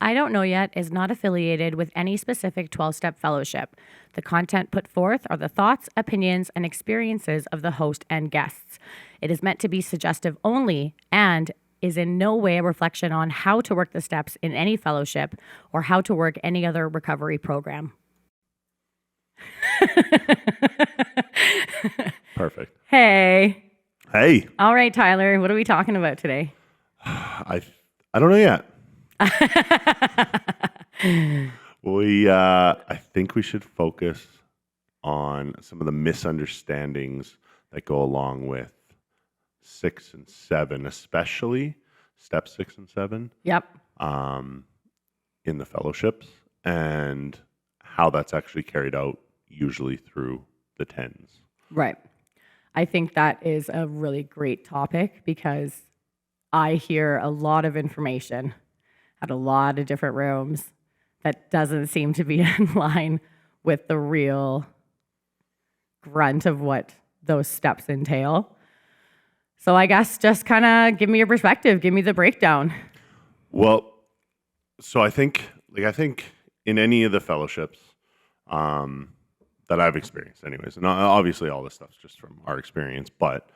I Don't Know Yet is not affiliated with any specific 12-step fellowship. The content put forth are the thoughts, opinions, and experiences of the host and guests. It is meant to be suggestive only and is in no way a reflection on how to work the steps in any fellowship or how to work any other recovery program. Perfect. Hey. Hey. All right, Tyler, what are we talking about today? I don't know yet. I think we should focus on some of the misunderstandings that go along with 6 and 7, especially step 6 and 7. Yep. In the fellowships and how that's actually carried out usually through the 10s. Right. I think that is a really great topic because I hear a lot of information at a lot of different rooms that doesn't seem to be in line with the real grunt of what those steps entail. So I guess just kind of give me your perspective, give me the breakdown. Well, so I think in any of the fellowships that I've experienced anyways, and obviously all this stuff's just from our experience, but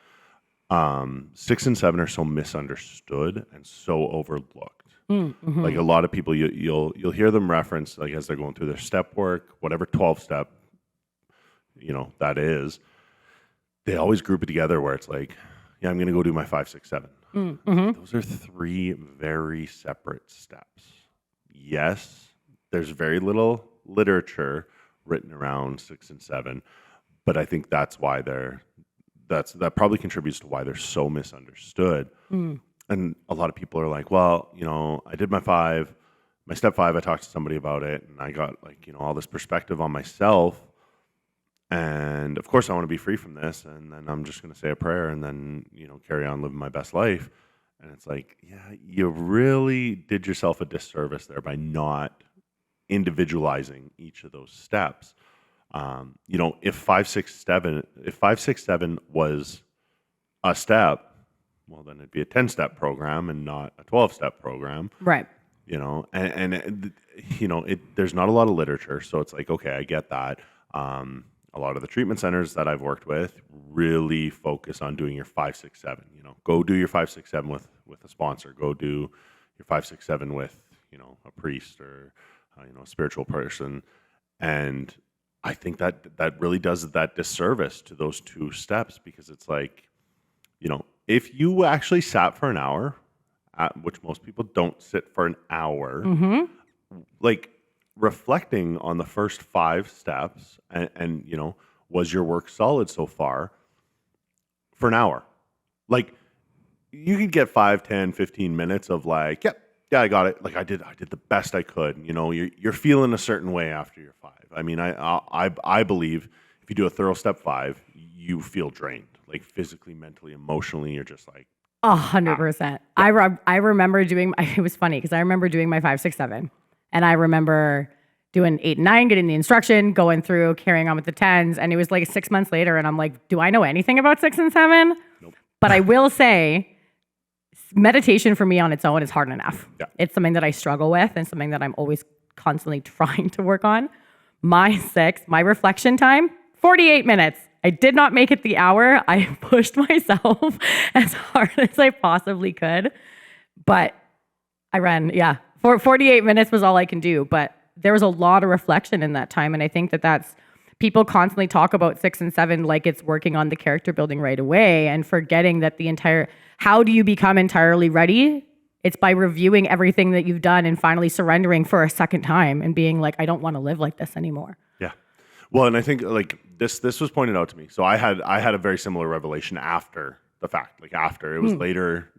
6 and 7 are so misunderstood and so overlooked. Mm-hmm. Like a lot of people, you'll hear them reference like as they're going through their step work, whatever 12-step, that is. They always group it together where it's like, yeah, I'm going to go do my 5, 6, 7. Mm-hmm. Those are 3 very separate steps. Yes, there's very little literature written around 6 and 7, but I think that's why that probably contributes to why they're so misunderstood. Mm. And a lot of people are like, well, I did my step 5, I talked to somebody about it, and I got all this perspective on myself. And of course I want to be free from this, and then I'm just going to say a prayer and then, carry on living my best life. And it's like, yeah, you really did yourself a disservice there by not individualizing each of those steps. If 5, 6, 7 was a step, well, then it'd be a 10-step program and not a 12-step program. Right. There's not a lot of literature, so it's like, okay, I get that. A lot of the treatment centers that I've worked with really focus on doing your 5, 6, 7. Go do your 5, 6, 7 with a sponsor. Go do your 5, 6, 7 with a priest or a spiritual person. And I think that really does that disservice to those 2 steps, because it's like, if you actually sat for an hour, which most people don't sit for an hour, mm-hmm. like reflecting on the first 5 steps and was your work solid so far for an hour? Like you could get 5, 10, 15 minutes of like, yeah, I got it. Like I did the best I could. You're feeling a certain way after your 5. I mean, I believe if you do a thorough step 5, you feel drained, like physically, mentally, emotionally. You're just like 100%. I remember doing. It was funny because I remember doing my 5, 6, 7, and I remember doing 8 and 9, getting the instruction, going through, carrying on with the 10s, and it was like 6 months later, and I'm like, do I know anything about 6 and 7? Nope. But I will say, meditation for me on its own is hard enough. Yeah. It's something that I struggle with and something that I'm always constantly trying to work on. My reflection time, 48 minutes. I did not make it the hour. I pushed myself as hard as I possibly could, but I ran, 48 minutes was all I can do, but there was a lot of reflection in that time, and I think that's people constantly talk about 6 and 7 like it's working on the character building right away and forgetting that how do you become entirely ready? It's by reviewing everything that you've done and finally surrendering for a second time and being like, I don't want to live like this anymore. Yeah. Well, and I think like this was pointed out to me. So I had a very similar revelation after the fact, like after it was later,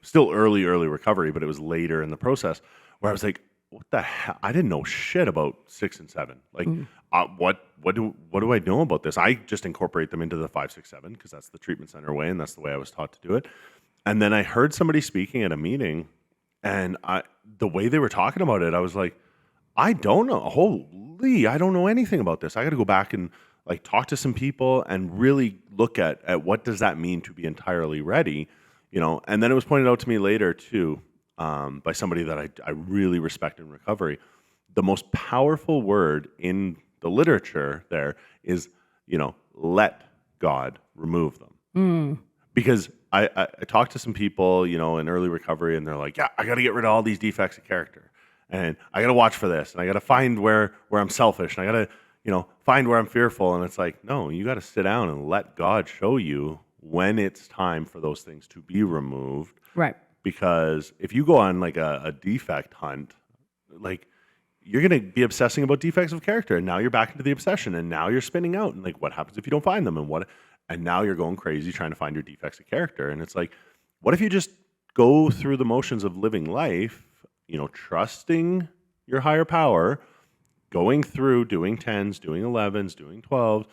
still early recovery, but it was later in the process where I was like, what the hell? I didn't know shit about 6 and 7. Like, what do I know about this? I just incorporate them into the 5, 6, 7 because that's the treatment center way and that's the way I was taught to do it. And then I heard somebody speaking at a meeting, and the way they were talking about it, I was like, I don't know. Holy, I don't know anything about this. I got to go back and like talk to some people and really look at what does that mean to be entirely ready, And then it was pointed out to me later too. by somebody that I really respect in recovery. The most powerful word in the literature there is, let God remove them. Because I talked to some people, in early recovery, and they're like, yeah, I got to get rid of all these defects of character. And I got to watch for this. And I got to find where I'm selfish. And I got to, find where I'm fearful. And it's like, no, you got to sit down and let God show you when it's time for those things to be removed. Right. Because if you go on like a defect hunt, like you're going to be obsessing about defects of character. And now you're back into the obsession. And now you're spinning out. And like, what happens if you don't find them? And now you're going crazy trying to find your defects of character. And it's like, what if you just go through the motions of living life, trusting your higher power, going through doing 10s, doing 11s, doing 12s,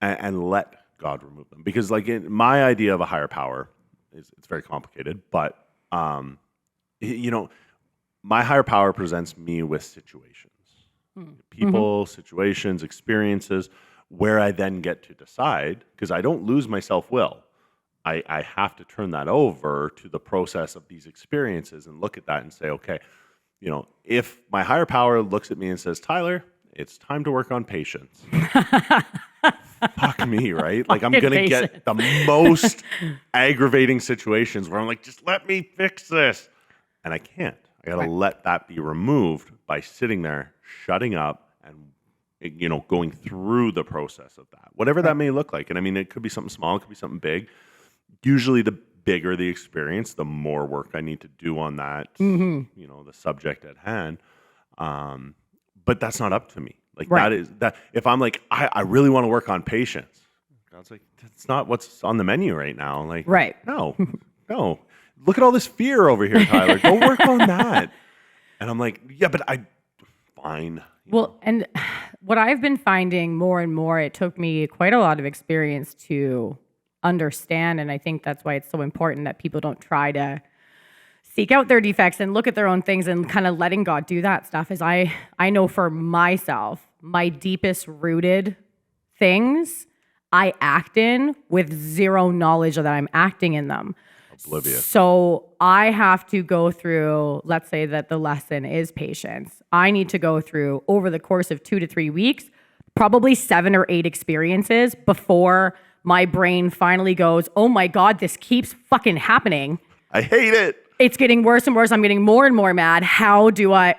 and let God remove them. Because like my idea of a higher power it's very complicated, but my higher power presents me with situations, people, situations, experiences, where I then get to decide, because I don't lose my self-will. I have to turn that over to the process of these experiences and look at that and say, okay, if my higher power looks at me and says, Tyler, it's time to work on patience. Fuck me, right? Like I'm going to get the most aggravating situations where I'm like, just let me fix this. And I can't. I got to let that be removed by sitting there, shutting up, and going through the process of that, whatever that may look like. And I mean, it could be something small, it could be something big. Usually the bigger the experience, the more work I need to do on that, the subject at hand. But that's not up to me. Like that if I'm like, I really want to work on patience. God's like, that's not what's on the menu right now. Like, no. Look at all this fear over here, Tyler. Go work on that. And I'm like, yeah, but fine. Well, and what I've been finding more and more, it took me quite a lot of experience to understand. And I think that's why it's so important that people don't try to seek out their defects and look at their own things and kind of letting God do that stuff. Is I know for myself, my deepest rooted things I act in with zero knowledge that I'm acting in them. Oblivious. So I have to go through, let's say that the lesson is patience. I need to go through over the course of 2 to 3 weeks, probably 7 or 8 experiences before my brain finally goes, oh my God, this keeps fucking happening. I hate it. It's getting worse and worse. I'm getting more and more mad. How do I?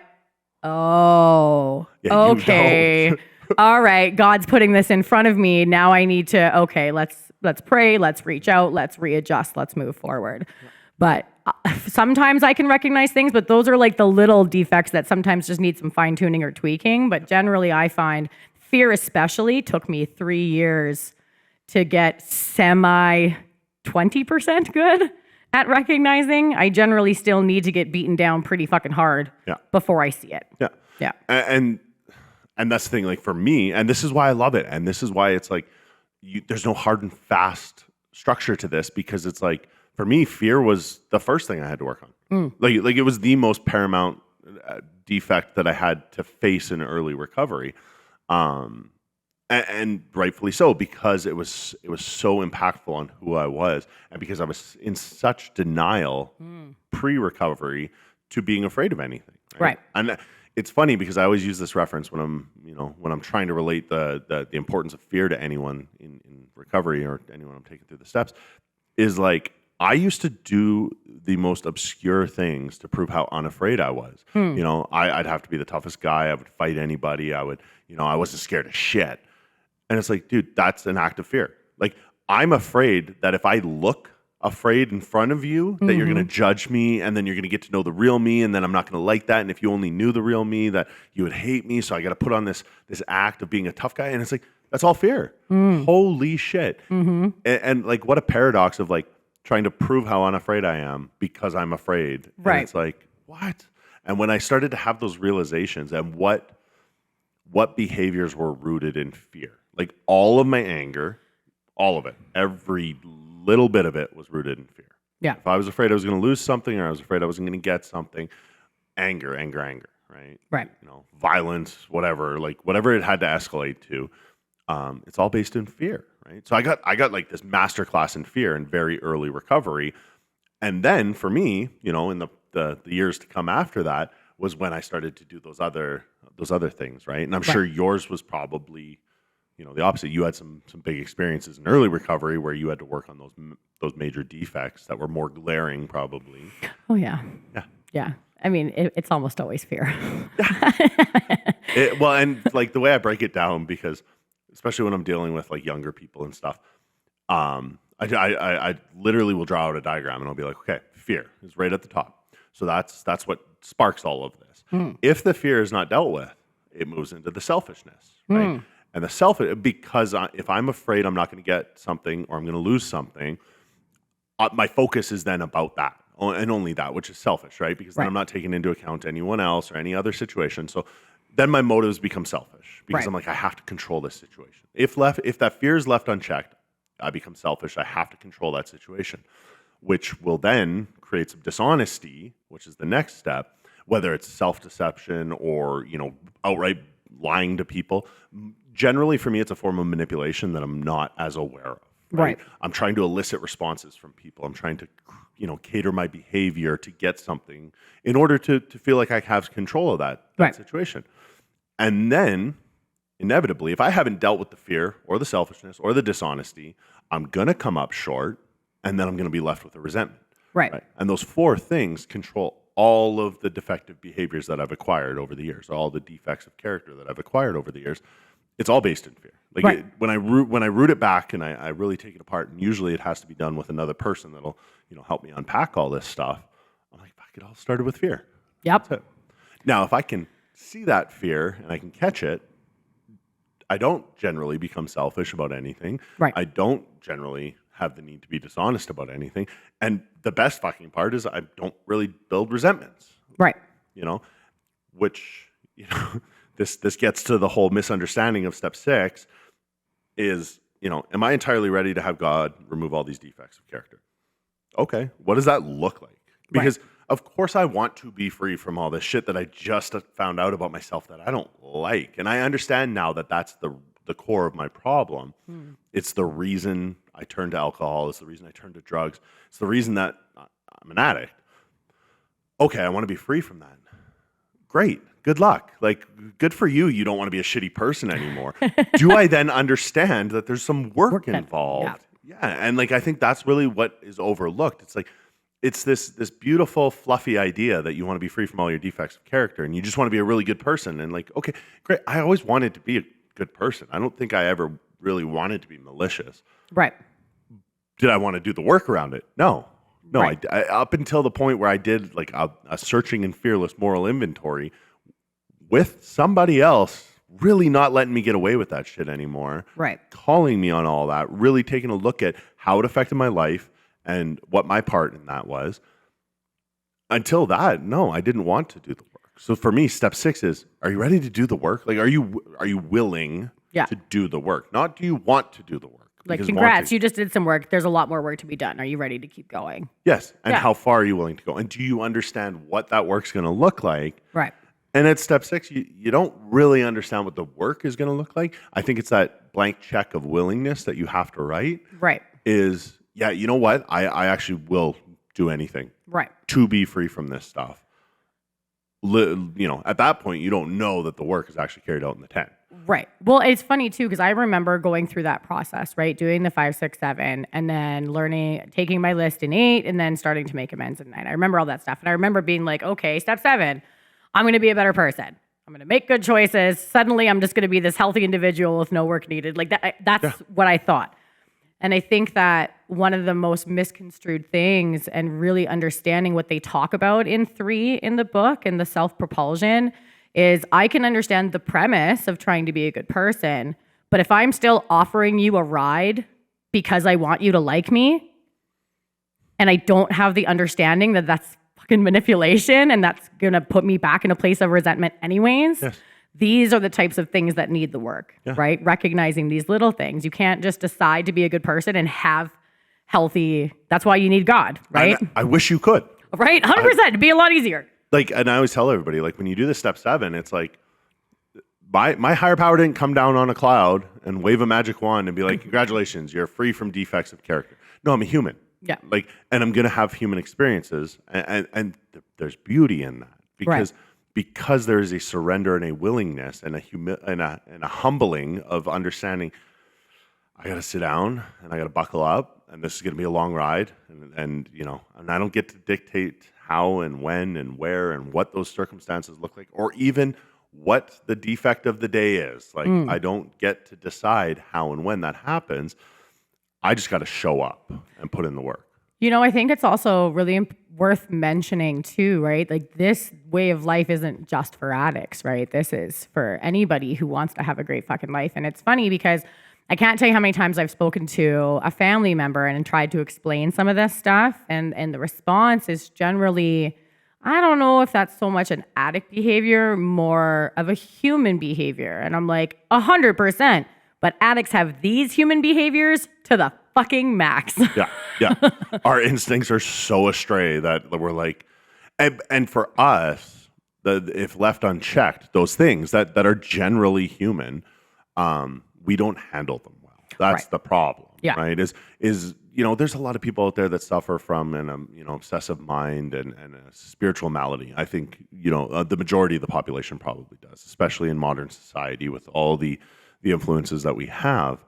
Oh, yeah, okay. All right. God's putting this in front of me. Now I need to, okay, let's pray. Let's reach out. Let's readjust. Let's move forward. But sometimes I can recognize things, but those are like the little defects that sometimes just need some fine tuning or tweaking. But generally I find fear especially took me 3 years to get semi 20% good at recognizing. I generally still need to get beaten down pretty fucking hard before I see it. Yeah. And that's the thing, like for me, and this is why I love it. And this is why it's like, there's no hard and fast structure to this, because it's like, for me, fear was the first thing I had to work on. Like it was the most paramount defect that I had to face in early recovery. And rightfully so, because it was so impactful on who I was, and because I was in such denial pre-recovery to being afraid of anything. Right. And it's funny because I always use this reference when I'm trying to relate the importance of fear to anyone in recovery or anyone I'm taking through the steps, is like I used to do the most obscure things to prove how unafraid I was. I'd have to be the toughest guy. I would fight anybody. I wasn't scared of shit. And it's like, dude, that's an act of fear. Like, I'm afraid that if I look afraid in front of you, that you're going to judge me, and then you're going to get to know the real me, and then I'm not going to like that. And if you only knew the real me, that you would hate me. So I got to put on this act of being a tough guy. And it's like, that's all fear. Holy shit. And like, what a paradox of like trying to prove how unafraid I am because I'm afraid. Right. And it's like, what? And when I started to have those realizations and what behaviors were rooted in fear, like all of my anger, all of it, every little bit of it was rooted in fear. Yeah. If I was afraid I was going to lose something, or I was afraid I wasn't going to get something, anger, right? Right. Violence, whatever, like whatever it had to escalate to, it's all based in fear, right? So I got like this masterclass in fear in very early recovery. And then for me, in the the years to come after that was when I started to do those other things, right? And I'm sure yours was probably, the opposite. You had some big experiences in early recovery where you had to work on those major defects that were more glaring, probably. Oh yeah. Yeah. I mean, it's almost always fear. And like the way I break it down, because especially when I'm dealing with like younger people and stuff, I literally will draw out a diagram and I'll be like, okay, fear is right at the top. So that's what sparks all of this. If the fear is not dealt with, it moves into the selfishness, right? And because if I'm afraid I'm not going to get something or I'm going to lose something, my focus is then about that and only that, which is selfish, right? Because then I'm not taking into account anyone else or any other situation. So then my motives become selfish because I'm like, I have to control this situation. If that fear is left unchecked, I become selfish. I have to control that situation, which will then create some dishonesty, which is the next step, whether it's self-deception or, outright lying to people. Generally, for me, it's a form of manipulation that I'm not as aware of. Right? I'm trying to elicit responses from people. I'm trying to, cater my behavior to get something in order to feel like I have control of that situation. And then, inevitably, if I haven't dealt with the fear or the selfishness or the dishonesty, I'm going to come up short, and then I'm going to be left with a resentment. Right? And those four things control all of the defective behaviors that I've acquired over the years, all the defects of character that I've acquired over the years. It's all based in fear. Like when I root it back and I really take it apart, and usually it has to be done with another person that'll help me unpack all this stuff. I'm like, fuck, it all started with fear. Yep. That's it. Now, if I can see that fear and I can catch it, I don't generally become selfish about anything. I don't generally have the need to be dishonest about anything. And the best fucking part is I don't really build resentments. Which, this gets to the whole misunderstanding of step 6 is, am I entirely ready to have God remove all these defects of character? Okay. What does that look like? Because of course I want to be free from all this shit that I just found out about myself that I don't like. And I understand now that that's the core of my problem. It's the reason I turned to alcohol. It's the reason I turned to drugs. It's the reason that I'm an addict. Okay, I want to be free from that. Great. Good luck. Like, good for you. You don't want to be a shitty person anymore. Do I then understand that there's some work involved? Yeah. And like, I think that's really what is overlooked. It's like, it's this beautiful, fluffy idea that you want to be free from all your defects of character and you just want to be a really good person. And like, okay, great. I always wanted to be a good person. I don't think I ever really wanted to be malicious. Right. Did I want to do the work around it? No. I up until the point where I did like a searching and fearless moral inventory with somebody else really not letting me get away with that shit anymore. Calling me on all that, really taking a look at how it affected my life and what my part in that was. Until that, no, I didn't want to do the work. So for me, step 6 is, are you ready to do the work? Like, are you willing to do the work? Not do you want to do the work? Like, congrats, you just did some work. There's a lot more work to be done. Are you ready to keep going? Yes. And how far are you willing to go? And do you understand what that work's going to look like? Right. And at step 6, you don't really understand what the work is going to look like. I think it's that blank check of willingness that you have to write. Right. Is, yeah, you know what? I actually will do anything. Right. To be free from this stuff. At that point, you don't know that the work is actually carried out in the 10. Right. Well, it's funny too, because I remember going through that process, right? Doing the 5, 6, 7, and then taking my list in 8, and then starting to make amends in 9. I remember all that stuff. And I remember being like, okay, step 7, I'm going to be a better person. I'm going to make good choices. Suddenly, I'm just going to be this healthy individual with no work needed. Like that's what I thought. And I think that one of the most misconstrued things and really understanding what they talk about in 3 in the book and the self-propulsion is I can understand the premise of trying to be a good person, but if I'm still offering you a ride because I want you to like me, and I don't have the understanding that that's fucking manipulation and that's going to put me back in a place of resentment anyways, these are the types of things that need the work, right? Recognizing these little things. You can't just decide to be a good person and have healthy, that's why you need God, right? I wish you could. Right? 100%. It'd be a lot easier. Like, and I always tell everybody, like, when you do the step 7, it's like, my higher power didn't come down on a cloud and wave a magic wand and be like, congratulations, you're free from defects of character. No, I'm a human. Yeah. Like, and I'm going to have human experiences, and there's beauty in that because there is a surrender and a willingness and a humbling of understanding. I got to sit down and I got to buckle up, and this is going to be a long ride, and I don't get to dictate how and when and where and what those circumstances look like, or even what the defect of the day is. Like, I don't get to decide how and when that happens. I just got to show up and put in the work. I think it's also really worth mentioning too, right? Like, this way of life isn't just for addicts, right? This is for anybody who wants to have a great fucking life. And it's funny because I can't tell you how many times I've spoken to a family member and tried to explain some of this stuff. And the response is generally, I don't know if that's so much an addict behavior, more of a human behavior. And I'm like, 100%. But addicts have these human behaviors to the fucking max. Yeah. Our instincts are so astray that we're like, and for us, if left unchecked, those things that are generally human, we don't handle them well. That's the problem, right? Is there's a lot of people out there that suffer from an obsessive mind and a spiritual malady. I think the majority of the population probably does, especially in modern society with all the influences that we have,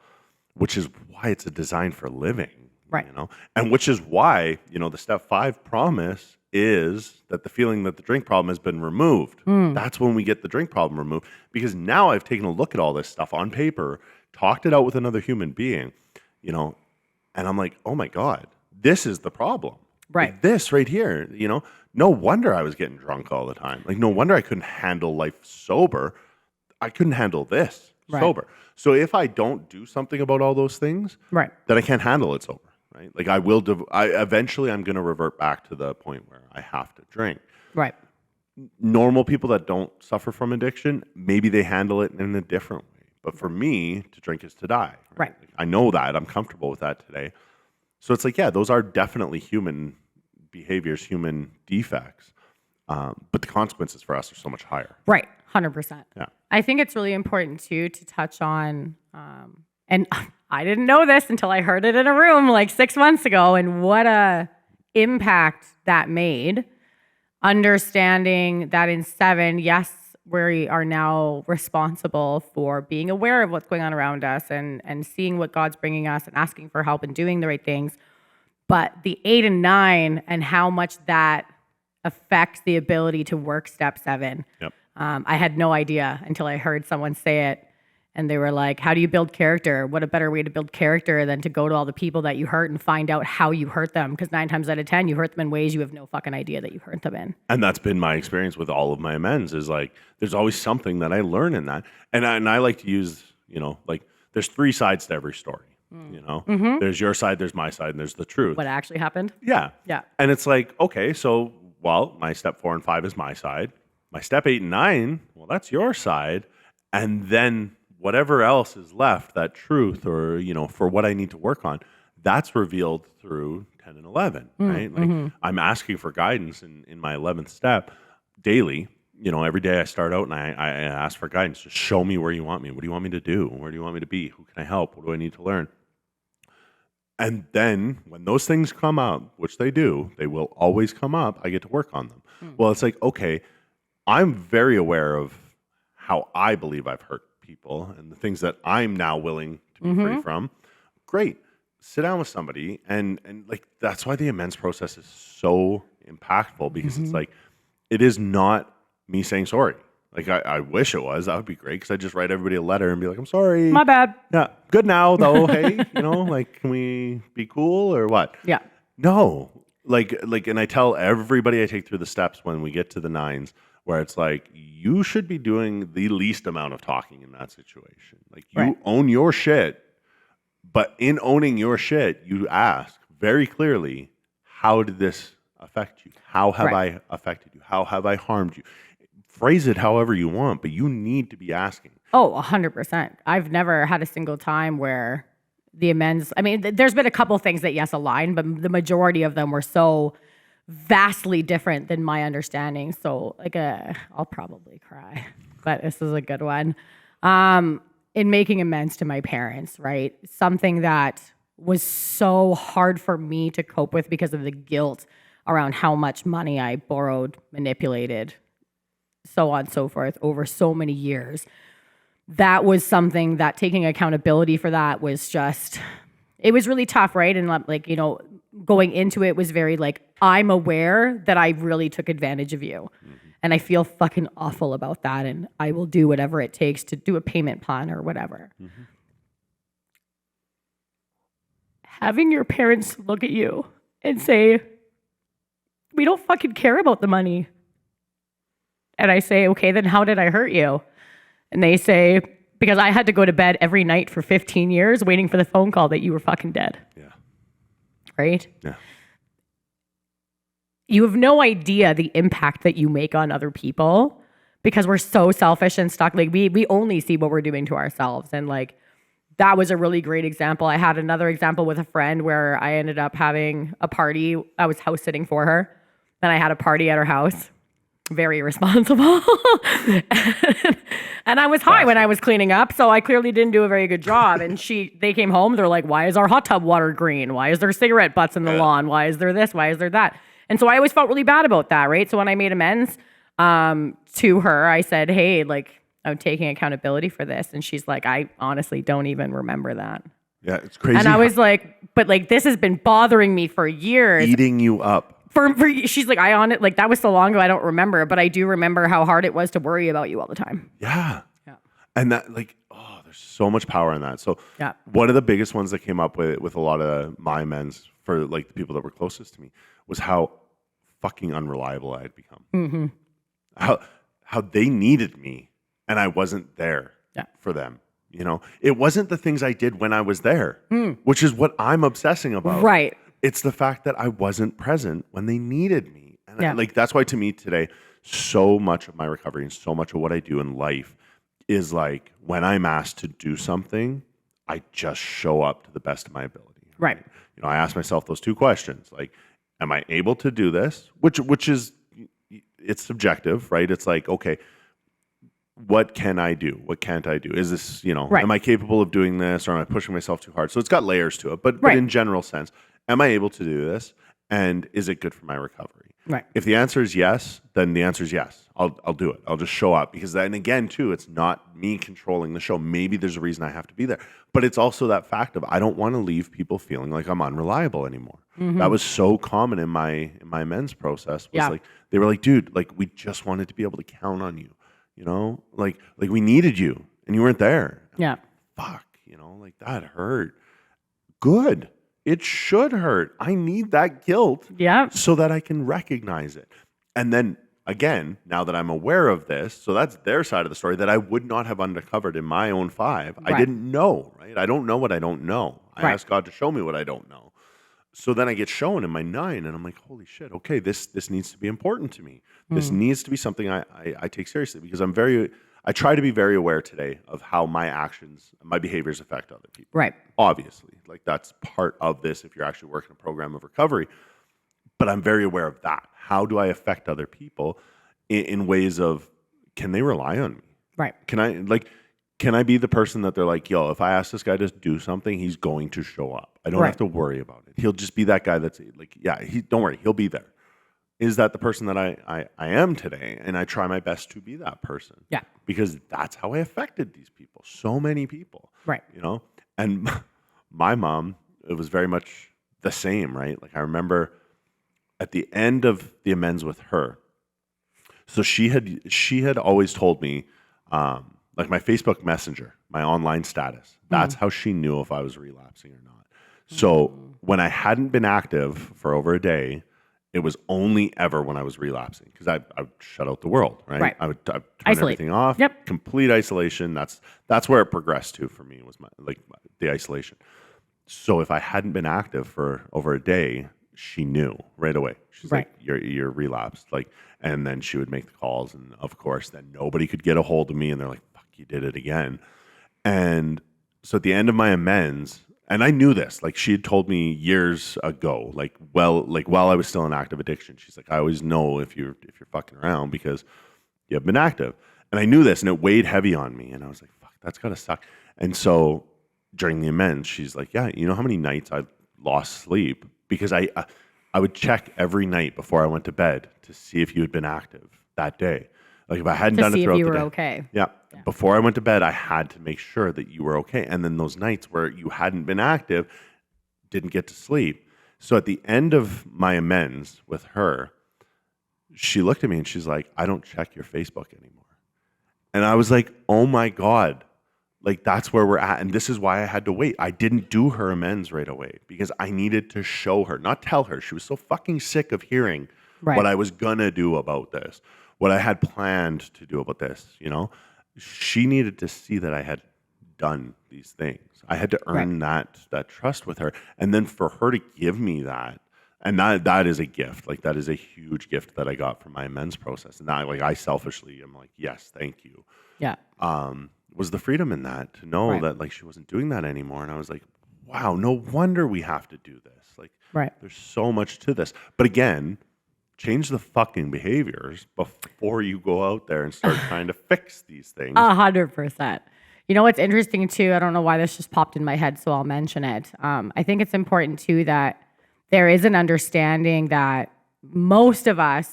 which is why it's a design for living, right? And which is why the step 5 promise is that the feeling that the drink problem has been removed. That's when we get the drink problem removed, because now I've taken a look at all this stuff on paper, talked it out with another human being, and I'm like, oh my God, this is the problem. Right. Like this right here, no wonder I was getting drunk all the time. Like, no wonder I couldn't handle life sober. I couldn't handle this sober. So if I don't do something about all those things, then I can't handle it sober. Right? Like, eventually I'm going to revert back to the point where I have to drink. Right. Normal people that don't suffer from addiction, maybe they handle it in a different way. But for me, to drink is to die. Right. Like, I know that. I'm comfortable with that today. So it's like, yeah, those are definitely human behaviors, human defects. But the consequences for us are so much higher. Right. 100%. Yeah. I think it's really important too to touch on, and I didn't know this until I heard it in a room like 6 months ago, and what a impact that made. Understanding that in 7, yes, we are now responsible for being aware of what's going on around us and seeing what God's bringing us and asking for help and doing the right things. But the 8 and 9 and how much that affects the ability to work step 7. Yep. I had no idea until I heard someone say it, and they were like, how do you build character? What a better way to build character than to go to all the people that you hurt and find out how you hurt them? Because 9 times out of 10, you hurt them in ways you have no fucking idea that you hurt them in. And that's been my experience with all of my amends, is like, there's always something that I learn in that. And I like to use, like, there's 3 sides to every story. There's your side, there's my side, and there's the truth. What actually happened? Yeah. And it's like, okay, so, well, my step 4 and 5 is my side. My step 8 and 9, well, that's your side. And then whatever else is left, that truth or, for what I need to work on, that's revealed through 10 and 11, right? Like, I'm asking for guidance in my 11th step daily. Every day I start out and I ask for guidance. Just show me where you want me. What do you want me to do? Where do you want me to be? Who can I help? What do I need to learn? And then when those things come up, which they do, they will always come up, I get to work on them. Well, it's like, okay, I'm very aware of how I believe I've hurt people and the things that I'm now willing to be free from. Great. Sit down with somebody and like, that's why the amends process is so impactful, because it's like, it is not me saying sorry. Like, I wish it was. That would be great, because I just write everybody a letter and be like, I'm sorry. My bad. Yeah. Good now, though. Hey, like, can we be cool or what? Yeah. No. Like, and I tell everybody I take through the steps when we get to the 9s, where it's like, you should be doing the least amount of talking in that situation. Like, you own your shit, but in owning your shit, you ask very clearly, how did this affect you? How have I affected you? How have I harmed you? Phrase it however you want, but you need to be asking. Oh, 100%. I've never had a single time where the amends, I mean, there's been a couple things that, yes, align, but the majority of them were so vastly different than my understanding. So, like, I'll probably cry, but this is a good one. In making amends to my parents, right? Something that was so hard for me to cope with because of the guilt around how much money I borrowed, manipulated, so on and so forth over so many years. That was something that taking accountability for that was just, it was really tough, right? And like, you know, going into it was very like, I'm aware that I really took advantage of you. And I feel fucking awful about that. And I will do whatever it takes to do a payment plan or whatever. Having your parents look at you and say, we don't fucking care about the money. And I say, okay, then how did I hurt you? And they say, because I had to go to bed every night for 15 years waiting for the phone call that you were fucking dead. Yeah. Right? Yeah. You have no idea the impact that you make on other people because we're so selfish and stuck. Like we only see what we're doing to ourselves. And like, that was a really great example. I had another example with a friend where I ended up having a party. I was house sitting for her. Then I had a party at her house. Very irresponsible. And I was high when I was cleaning up, so I clearly didn't do a very good job. And they came home, they're like, why is our hot tub water green? Why is there cigarette butts in the lawn? Why is there this? Why is there that? And so I always felt really bad about that, right? So when I made amends to her, I said, hey, like, I'm taking accountability for this. And she's like, I honestly don't even remember that. Yeah, it's crazy. And I was like, but like, this has been bothering me for years. Eating you up. She's like, like that was so long ago, I don't remember, but I do remember how hard it was to worry about you all the time. Yeah. And that, like, oh, there's so much power in that. So one of the biggest ones that came up with a lot of my amends for like the people that were closest to me was how fucking unreliable I had become. How they needed me and I wasn't there for them. You know, it wasn't the things I did when I was there, which is what I'm obsessing about. Right. It's the fact that I wasn't present when they needed me. And like, that's why to me today, so much of my recovery and so much of what I do in life is like, when I'm asked to do something, I just show up to the best of my ability. Right. You know, I ask myself those two questions. Like, am I able to do this? Which is, it's subjective, right? It's like, okay, what can I do? What can't I do? Is this, you know, am I capable of doing this or am I pushing myself too hard? So it's got layers to it, but in general sense, am I able to do this? And is it good for my recovery? Right. If the answer is yes, then the answer is yes. I'll do it. I'll just show up because then again, too, it's not me controlling the show. Maybe there's a reason I have to be there, but it's also that fact of I don't want to leave people feeling like I'm unreliable anymore. That was so common in my amends process. Was like they were like, dude, like we just wanted to be able to count on you. You know, like we needed you and you weren't there. Yeah. Fuck, you know, like that hurt. Good. It should hurt. I need that guilt so that I can recognize it. And then again, now that I'm aware of this, so that's their side of the story that I would not have uncovered in my own 5. I didn't know, right? I don't know what I don't know. I asked God to show me what I don't know. So then I get shown in my 9 and I'm like, holy shit, okay, this needs to be important to me. This needs to be something I take seriously because I try to be very aware today of how my actions, my behaviors affect other people. Right. Obviously, like that's part of this if you're actually working a program of recovery. But I'm very aware of that. How do I affect other people in ways of, can they rely on me? Right. Can I be the person that they're like, yo, if I ask this guy to do something, he's going to show up. I don't have to worry about it. He'll just be that guy that's like, don't worry, he'll be there. Is that the person that I am today? And I try my best to be that person. Yeah. Because that's how I affected these people. So many people. Right. You know? And my mom, it was very much the same, right? Like I remember at the end of the amends with her, so she had always told me, like my Facebook Messenger, my online status, that's how she knew if I was relapsing or not. So when I hadn't been active for over a day, it was only ever when I was relapsing because I would shut out the world, right? I would turn everything off. Yep. Complete isolation. That's where it progressed to for me was the isolation. So if I hadn't been active for over a day, she knew right away. She's like, you're relapsed. Like, and then she would make the calls, and of course, then nobody could get a hold of me, and they're like, "Fuck, you did it again." And so at the end of my amends. And I knew this, like she had told me years ago, while I was still in active addiction, she's like, I always know if you're fucking around because you have been active. And I knew this and it weighed heavy on me. And I was like, fuck, that's gotta suck. And so during the amends, she's like, yeah, you know how many nights I lost sleep because I would check every night before I went to bed to see if you had been active that day. Like if I hadn't done it throughout the day. To see if you were okay. Yeah. Before I went to bed, I had to make sure that you were okay. And then those nights where you hadn't been active, didn't get to sleep. So at the end of my amends with her, she looked at me and she's like, I don't check your Facebook anymore. And I was like, oh my God, like that's where we're at. And this is why I had to wait. I didn't do her amends right away because I needed to show her, not tell her. She was so fucking sick of hearing what I was going to do about this, what I had planned to do about this, you know? She needed to see that I had done these things. I had to earn that trust with her. And then for her to give me that, and that is a gift. Like that is a huge gift that I got from my amends process. And that, like I selfishly am like, yes, thank you. Yeah. Was the freedom in that to know that like she wasn't doing that anymore. And I was like, wow, no wonder we have to do this. Like there's so much to this. But again, change the fucking behaviors before you go out there and start trying to fix these things. 100%. You know what's interesting too? I don't know why this just popped in my head, so I'll mention it. I think it's important too that there is an understanding that most of us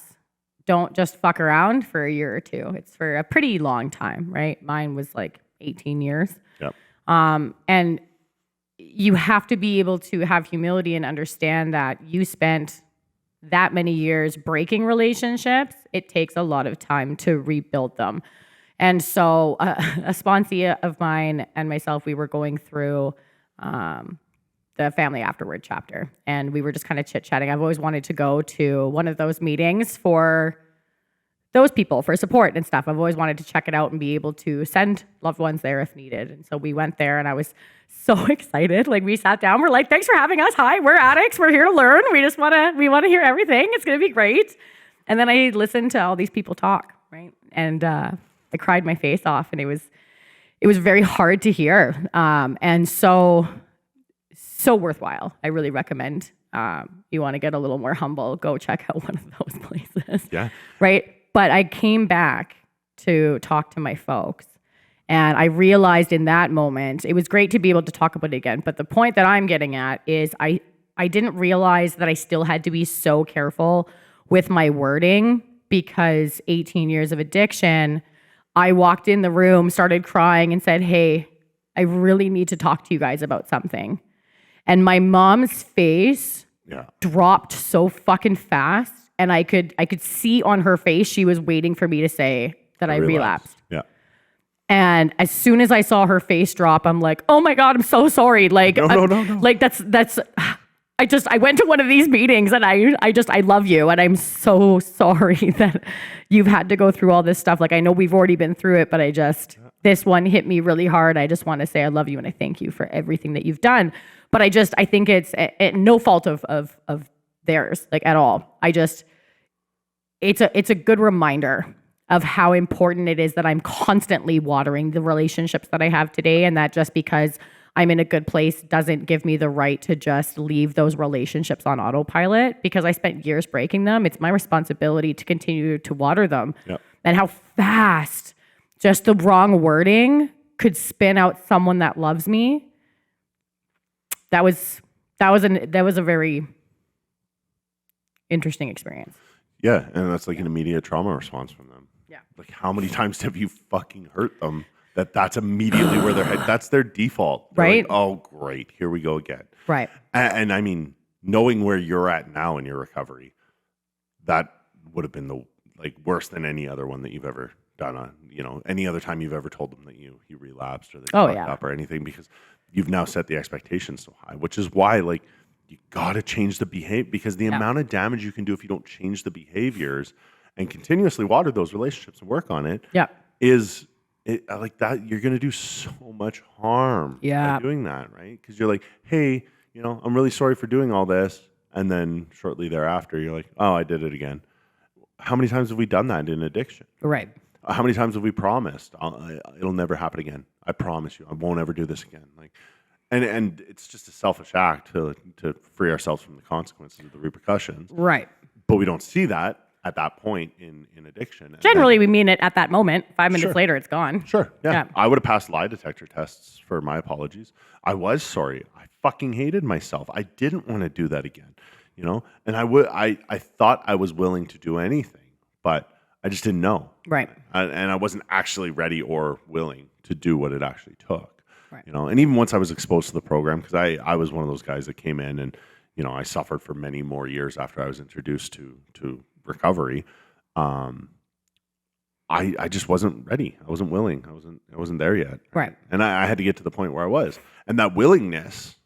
don't just fuck around for a year or two. It's for a pretty long time, right? Mine was like 18 years. Yep. And you have to be able to have humility and understand that you spent that many years breaking relationships. It takes a lot of time to rebuild them. And so a sponsee of mine and myself, we were going through the Family Afterward chapter, and we were just kind of chit-chatting. I've always wanted to go to one of those meetings for those people, for support and stuff. I've always wanted to check it out and be able to send loved ones there if needed. And so we went there, and I was so excited. Like we sat down, we're like, thanks for having us. Hi, we're addicts. We're here to learn. We want to hear everything. It's going to be great. And then I listened to all these people talk, right? And I cried my face off, and it was very hard to hear. And so worthwhile. I really recommend you want to get a little more humble, go check out one of those places. Yeah. Right? But I came back to talk to my folks, and I realized in that moment, it was great to be able to talk about it again. But the point that I'm getting at is I didn't realize that I still had to be so careful with my wording because 18 years of addiction, I walked in the room, started crying and said, hey, I really need to talk to you guys about something. And my mom's face dropped so fucking fast. And I could see on her face, she was waiting for me to say that I relapsed. Yeah. And as soon as I saw her face drop, I'm like, oh my God, I'm so sorry. Like, no. Like that's, I went to one of these meetings and I love you. And I'm so sorry that you've had to go through all this stuff. Like, I know we've already been through it, but this one hit me really hard. I just want to say I love you and I thank you for everything that you've done. But I think it's no fault of theirs, like at all. It's a good reminder of how important it is that I'm constantly watering the relationships that I have today, and that just because I'm in a good place doesn't give me the right to just leave those relationships on autopilot because I spent years breaking them. It's my responsibility to continue to water them. Yep. And how fast just the wrong wording could spin out someone that loves me. That was a very interesting experience. Yeah, and that's like an immediate trauma response from them. Yeah. Like how many times have you fucking hurt them that's immediately where their head, that's their default. They're right. Like, oh, great. Here we go again. Right. And I mean, knowing where you're at now in your recovery, that would have been the worse than any other one that you've ever done on, any other time you've ever told them that you relapsed or they fucked up or anything, because you've now set the expectations so high, which is why you got to change the behavior, because the amount of damage you can do if you don't change the behaviors and continuously water those relationships and work on it is like that. You're going to do so much harm by doing that, right? Because you're like, hey, I'm really sorry for doing all this. And then shortly thereafter, you're like, oh, I did it again. How many times have we done that in addiction? Right. How many times have we promised it'll never happen again? I promise you, I won't ever do this again. And it's just a selfish act to free ourselves from the consequences of the repercussions. Right. But we don't see that at that point in addiction. And Generally, we mean it at that moment. 5 minutes Sure. later, it's gone. Sure. Yeah. Yeah. I would have passed lie detector tests for my apologies. I was sorry. I fucking hated myself. I didn't want to do that again, you know? And I thought I was willing to do anything, but I just didn't know. Right. And I wasn't actually ready or willing to do what it actually took. Right. You know, and even once I was exposed to the program, because I was one of those guys that came in and, you know, I suffered for many more years after I was introduced to recovery. I just wasn't ready. I wasn't willing. I wasn't there yet. Right. And I had to get to the point where I was. And that willingness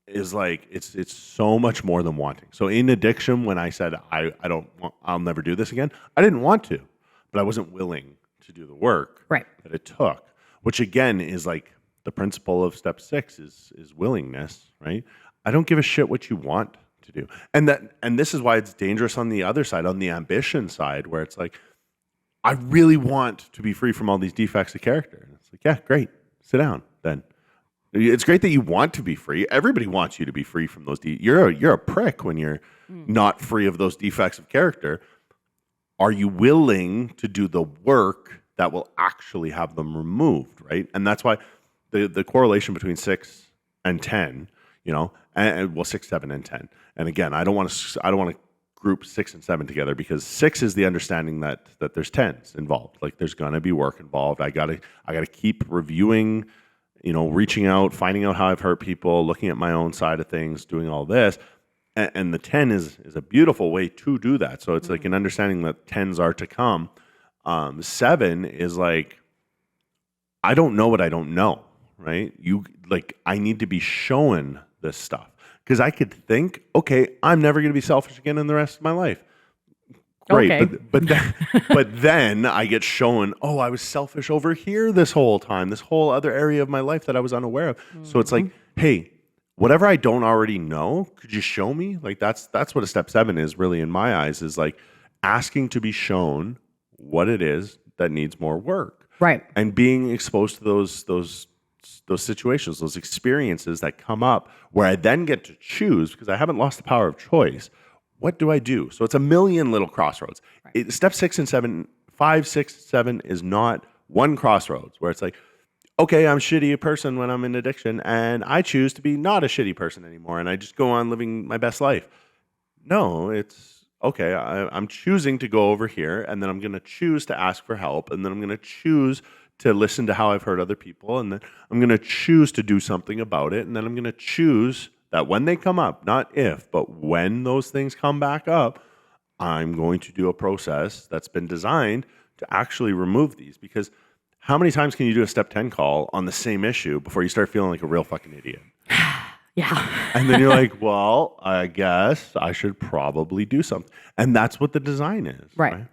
is like it's so much more than wanting. So in addiction, when I said I'll never do this again, I didn't want to, but I wasn't willing to do the work Right. that it took. Which again is like the principle of step 6 is willingness, right? I don't give a shit what you want to do. And this is why it's dangerous on the other side, on the ambition side, where it's like, I really want to be free from all these defects of character. And it's like, yeah, great. Sit down then. It's great that you want to be free. Everybody wants you to be free from those. You're a prick when you're not free of those defects of character. Are you willing to do the work that will actually have them removed, right? And that's why the correlation between 6 and 10, you know, and 6, 7, and 10. And again, I don't want to group 6 and 7 together because 6 is the understanding that there's 10s involved. Like there's gonna be work involved. I gotta keep reviewing, you know, reaching out, finding out how I've hurt people, looking at my own side of things, doing all this. And the 10 is a beautiful way to do that. So it's like an understanding that 10s are to come. 7 is like, I don't know what I don't know, right? I need to be shown this stuff. Because I could think, okay, I'm never going to be selfish again in the rest of my life. Great, Okay. but then I get shown, oh, I was selfish over here this whole time, this whole other area of my life that I was unaware of. So it's like, hey, whatever I don't already know, could you show me? Like that's what a step 7 is really in my eyes, is like asking to be shown what it is that needs more work. Right. And being exposed to those situations, those experiences that come up where I then get to choose, because I haven't lost the power of choice. What do I do? So it's a million little crossroads. Right. Step 6 and 7, 5, 6, 7 is not one crossroads where it's like, okay, I'm a shitty person when I'm in addiction and I choose to be not a shitty person anymore and I just go on living my best life. No, it's okay, I'm choosing to go over here and then I'm going to choose to ask for help and then I'm going to choose to listen to how I've hurt other people, and then I'm going to choose to do something about it, and then I'm going to choose that when they come up, not if, but when those things come back up, I'm going to do a process that's been designed to actually remove these. Because how many times can you do a step 10 call on the same issue before you start feeling like a real fucking idiot? Yeah. And then you're like, well, I guess I should probably do something. And that's what the design is. Right.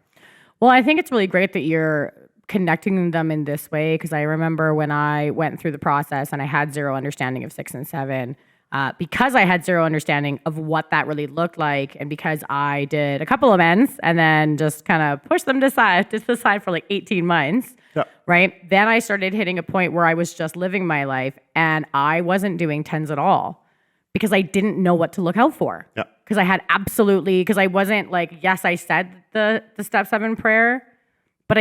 Well, I think it's really great that you're connecting them in this way, because I remember when I went through the process and I had zero understanding of 6 and 7, because I had zero understanding of what that really looked like, and because I did a couple amends and then just kind of pushed them to the side for like 18 months, right? Then I started hitting a point where I was just living my life and I wasn't doing 10s at all because I didn't know what to look out for. Because I wasn't like, yes, I said the step 7 prayer, but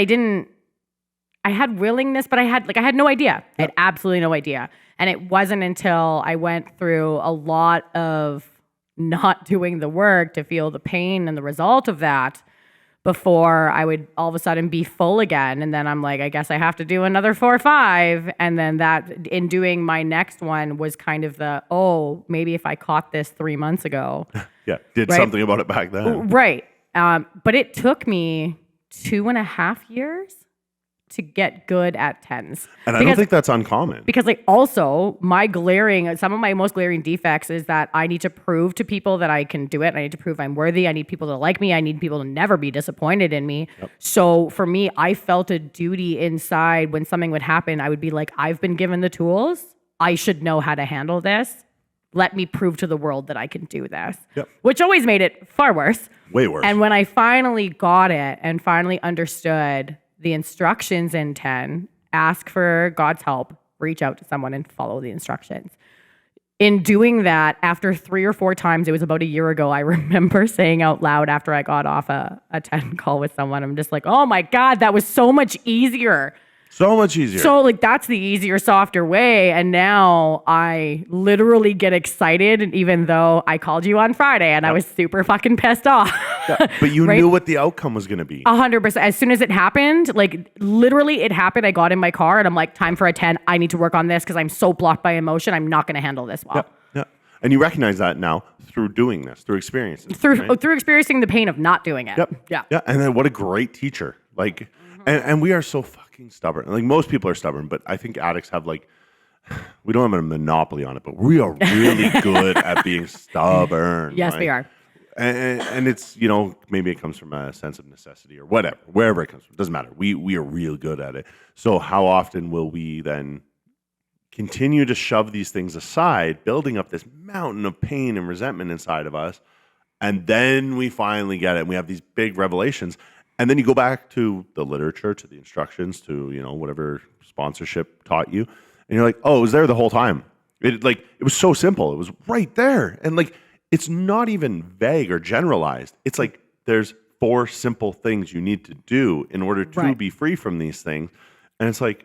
I had willingness, but I had no idea. I had absolutely no idea. And it wasn't until I went through a lot of not doing the work to feel the pain and the result of that before I would all of a sudden be full again. And then I'm like, I guess I have to do another 4 or 5. And then that, in doing my next one, was kind of maybe if I caught this 3 months ago. Did something about it back then. Right. But it took me 2.5 years to get good at 10s. And I don't think that's uncommon. Because also some of my most glaring defects is that I need to prove to people that I can do it. I need to prove I'm worthy. I need people to like me. I need people to never be disappointed in me. So for me, I felt a duty inside when something would happen. I would be like, I've been given the tools. I should know how to handle this. Let me prove to the world that I can do this. Which always made it far worse. Way worse. And when I finally got it and finally understood the instructions in 10, ask for God's help, reach out to someone and follow the instructions. in doing that, after 3 or 4 times, it was about a year ago, I remember saying out loud after I got off a 10 call with someone, I'm just like, oh my God, that was so much easier. So much easier. So like that's the easier, softer way. And now I literally get excited. And even though I called you on Friday and I was super fucking pissed off. But you knew what the outcome was going to be. 100%. As soon as it happened, like literally it happened. I got in my car and I'm like, time for a 10. I need to work on this because I'm so blocked by emotion. I'm not going to handle this well. Yeah. And you recognize that now through doing this, through experiences. Through experiencing the pain of not doing it. Yeah. And then what a great teacher. Like, and we are so fucking stubborn. Like most people are stubborn, but I think addicts have like, we don't have a monopoly on it, but we are really good at being stubborn. Yes, we are. And it's, maybe it comes from a sense of necessity or whatever, wherever it comes from. Doesn't matter. We are real good at it. So how often will we then continue to shove these things aside, building up this mountain of pain and resentment inside of us, and then we finally get it and we have these big revelations. And then you go back to the literature, to the instructions, to, whatever sponsorship taught you. And you're like, oh, it was there the whole time. It was so simple. It was right there. And like, it's not even vague or generalized. It's like, there's 4 simple things you need to do in order to be free from these things. And it's like,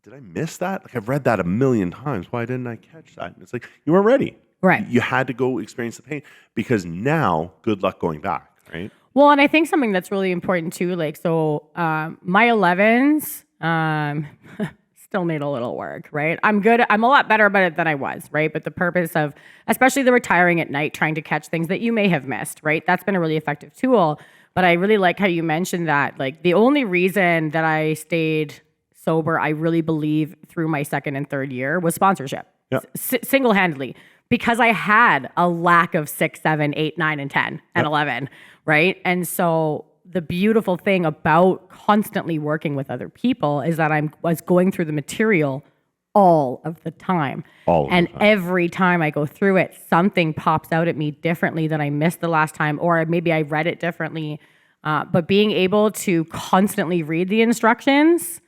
did I miss that? Like, I've read that a million times. Why didn't I catch that? And it's like, you weren't ready. Right. You had to go experience the pain because now, good luck going back, right? Well, and I think something that's really important too, like, so my 11s still need a little work, right? I'm a lot better about it than I was, right? But the purpose of, especially the retiring at night, trying to catch things that you may have missed, right? That's been a really effective tool. But I really like how you mentioned that, like, the only reason that I stayed sober, I really believe, through my 2nd and 3rd year was sponsorship. Yep. Single-handedly. Because I had a lack of 6, 7, 8, 9, and 10 and 11, right? And so the beautiful thing about constantly working with other people is that I was going through the material all of the time. Every time I go through it, something pops out at me differently that I missed the last time, or maybe I read it differently. But being able to constantly read the instructions,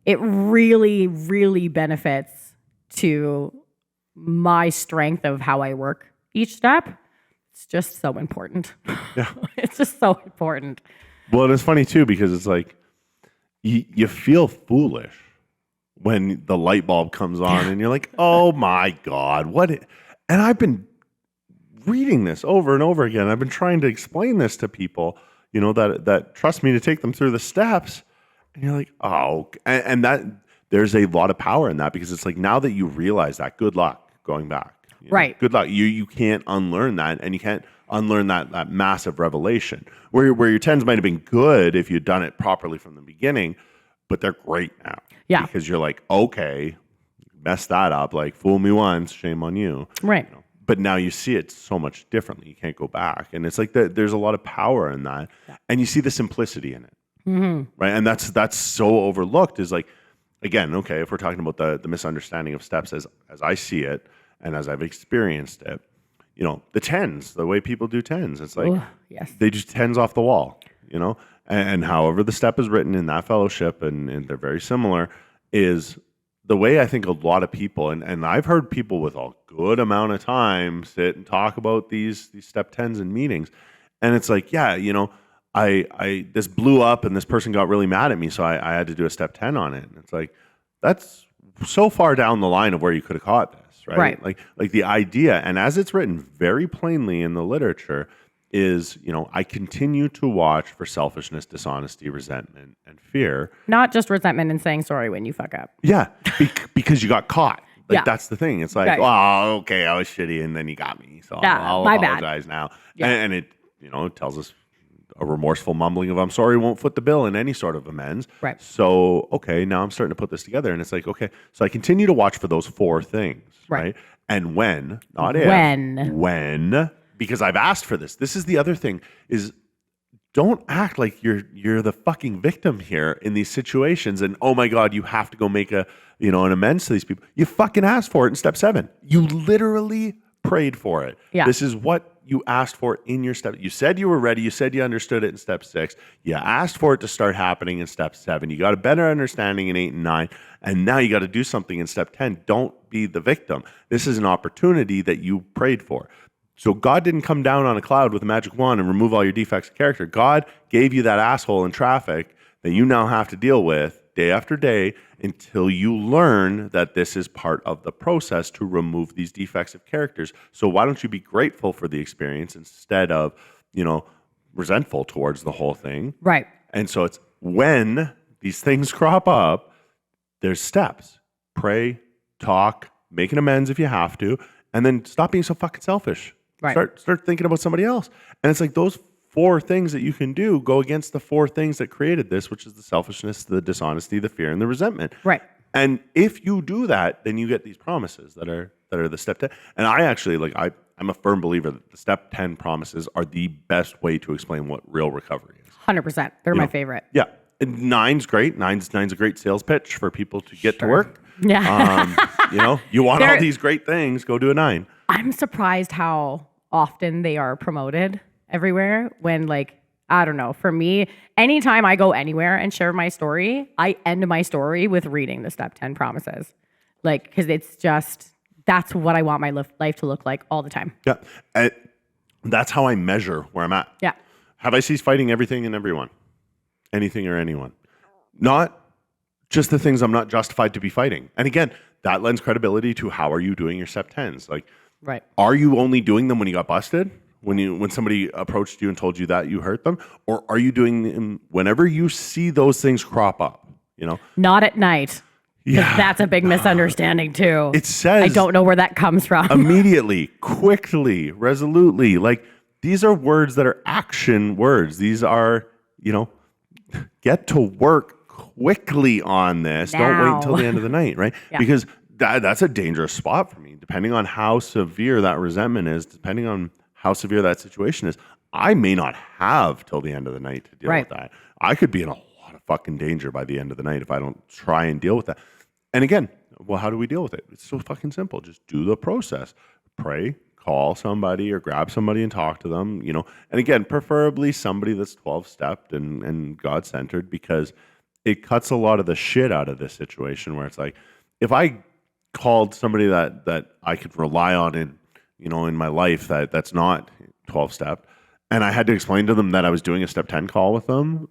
it really, really benefits to my strength of how I work each step. It's just so important. Yeah. It's just so important. Well, and it's funny too, because it's like, you feel foolish when the light bulb comes on and you're like, oh my God, and I've been reading this over and over again. I've been trying to explain this to people, that trust me to take them through the steps. And you're like, oh, and that there's a lot of power in that, because it's like, now that you realize that, good luck going back. Right. Good luck. You can't unlearn that, and you can't unlearn that massive revelation. Where your 10s might have been good if you'd done it properly from the beginning, but they're great now. Yeah. Because you're like, okay, messed that up. Like, fool me once, shame on you. Right. But now you see it so much differently. You can't go back. And it's like there's a lot of power in that. And you see the simplicity in it. Mm-hmm. Right. And that's so overlooked, is like, again, okay, if we're talking about the misunderstanding of steps as I see it and as I've experienced it, the 10s, the way people do 10s, it's like, they just 10s off the wall, and however the step is written in that fellowship, and they're very similar, is the way I think a lot of people, and I've heard people with a good amount of time sit and talk about these step 10s in meetings. And it's like, I this blew up and this person got really mad at me, so I had to do a step 10 on it. And it's like, that's so far down the line of where you could have caught this, right? Like the idea, and as it's written very plainly in the literature, is, I continue to watch for selfishness, dishonesty, resentment, and fear. Not just resentment and saying sorry when you fuck up. Yeah, because you got caught. That's the thing. It's like, oh, okay, I was shitty, and then you got me, so I'll apologize now. Yeah. And it, it tells us a remorseful mumbling of, I'm sorry, won't foot the bill in any sort of amends. Right. So, okay, now I'm starting to put this together. And it's like, okay, so I continue to watch for those 4 things. Right. And when, not if. When, because I've asked for this. This is the other thing, is don't act like you're the fucking victim here in these situations. And, oh my God, you have to go make an amends to these people. You fucking asked for it in step 7. You literally prayed for it. Yeah. This is what you asked for in your step. You said you were ready. You said you understood it in step 6. You asked for it to start happening in step 7. You got a better understanding in 8 and 9. And now you got to do something in step 10. Don't be the victim. This is an opportunity that you prayed for. So God didn't come down on a cloud with a magic wand and remove all your defects of character. God gave you that asshole in traffic that you now have to deal with day after day until you learn that this is part of the process to remove these defects of characters. So why don't you be grateful for the experience instead of, resentful towards the whole thing? Right. And so it's when these things crop up, there's steps. Pray, talk, make an amends if you have to, and then stop being so fucking selfish. Right. Start thinking about somebody else. And it's like those 4 things that you can do go against the 4 things that created this, which is the selfishness, the dishonesty, the fear, and the resentment. Right. And if you do that, then you get these promises that are the step 10. And I actually I'm a firm believer that the step 10 promises are the best way to explain what real recovery is. 100%. They're my favorite. Yeah. And 9's great. 9's a great sales pitch for people to get to work. Yeah. You want all these great things, go do a 9. I'm surprised how often they are promoted everywhere when, I don't know, for me, anytime I go anywhere and share my story, I end my story with reading the step 10 promises. Because it's just, that's what I want my life to look like all the time. Yeah. And that's how I measure where I'm at. Yeah. Have I ceased fighting everything and everyone? Anything or anyone? Not just the things I'm not justified to be fighting. And again, that lends credibility to how are you doing your step 10s? Right. Are you only doing them when you got busted? When somebody approached you and told you that you hurt them? Or are you doing them whenever you see those things crop up? Not at night. Yeah. That's a big misunderstanding too. It says I don't know where that comes from. immediately, quickly, resolutely. These are words that are action words. These are, get to work quickly on this. Now. Don't wait until the end of the night, right? Yeah. Because that's a dangerous spot for me. Depending on how severe that resentment is, depending on how severe that situation is, I may not have till the end of the night to deal with that. I could be in a lot of fucking danger by the end of the night if I don't try and deal with that. And again, well, how do we deal with it? It's so fucking simple. Just do the process. Pray, call somebody or grab somebody and talk to them, And again, preferably somebody that's 12-stepped and God-centered, because it cuts a lot of the shit out of this situation where it's like, if I called somebody that I could rely on in my life that's not 12-step, and I had to explain to them that I was doing a step 10 call with them,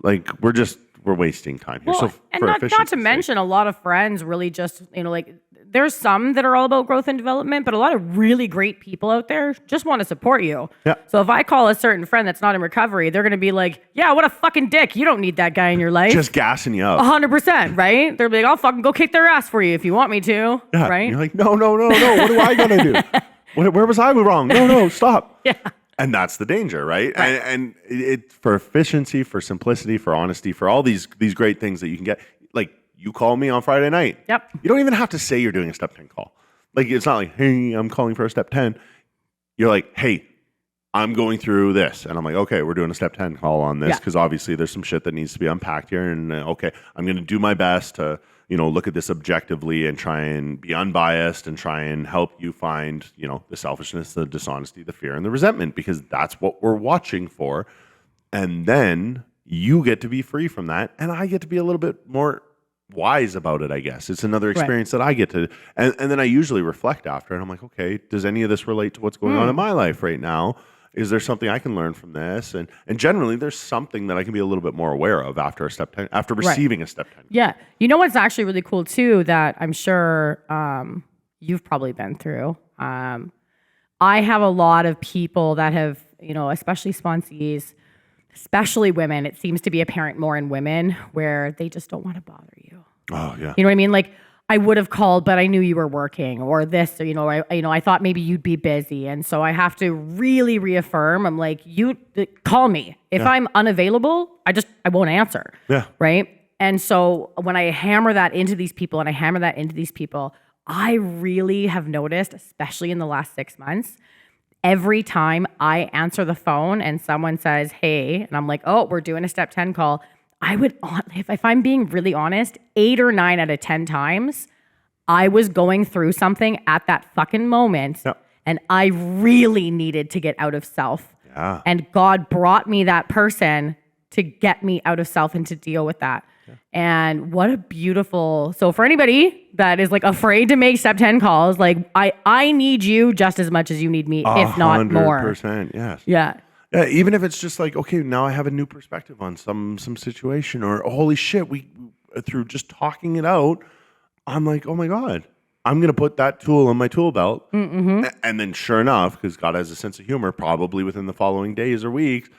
we're wasting time here. Well, and not to mention, a lot of friends really just, there's some that are all about growth and development, but a lot of really great people out there just want to support you. Yeah. So if I call a certain friend that's not in recovery, they're going to be like, yeah, what a fucking dick. You don't need that guy in your life. Just gassing you up. 100%, right? They're like, I'll fucking go kick their ass for you if you want me to, Yeah. right? You're like, no. What do I got to do? Where was I wrong? No, stop. Yeah. And that's the danger, right? And it for efficiency, for simplicity, for honesty, for all these great things that you can get. You call me on Friday night. Yep. You don't even have to say you're doing a step 10 call. It's not like, hey, I'm calling for a step 10. You're like, hey, I'm going through this. And I'm like, okay, we're doing a step 10 call on this because obviously there's some shit that needs to be unpacked here. And okay, I'm going to do my best to, look at this objectively and try and be unbiased and try and help you find, the selfishness, the dishonesty, the fear, and the resentment, because that's what we're watching for. And then you get to be free from that. And I get to be a little bit more wise about it, I guess. It's another experience that I get to, and then I usually reflect after, and I'm like, okay, does any of this relate to what's going on in my life right now? Is there something I can learn from this? And generally, there's something that I can be a little bit more aware of after a step 10, after receiving a step 10. Yeah. You know what's actually really cool too, that I'm sure you've probably been through? I have a lot of people that have, especially sponsees, especially women. It seems to be apparent more in women where they just don't want to bother you. Oh, yeah. You know what I mean? I would have called, but I knew you were working, or this, or, I thought maybe you'd be busy. And so I have to really reaffirm. I'm like, you call me. If I'm unavailable, I won't answer. Yeah. Right. And so when I hammer that into these people I really have noticed, especially in the last 6 months, every time I answer the phone and someone says, hey, and I'm like, oh, we're doing a step 10 call, if I'm being really honest, 8 or 9 out of 10 times, I was going through something at that fucking moment. Yep. And I really needed to get out of self. Yeah. And God brought me that person to get me out of self and to deal with that. Yeah. And what a beautiful, so for anybody that is like afraid to make step 10 calls, like I need you just as much as you need me, if not more. 100%, yes. Yeah. Yeah, even if it's just like, okay, now I have a new perspective on some situation, or holy shit, we through just talking it out, I'm like, oh my God, I'm going to put that tool in my tool belt. Mm-hmm. And then sure enough, because God has a sense of humor, probably within the following days or weeks,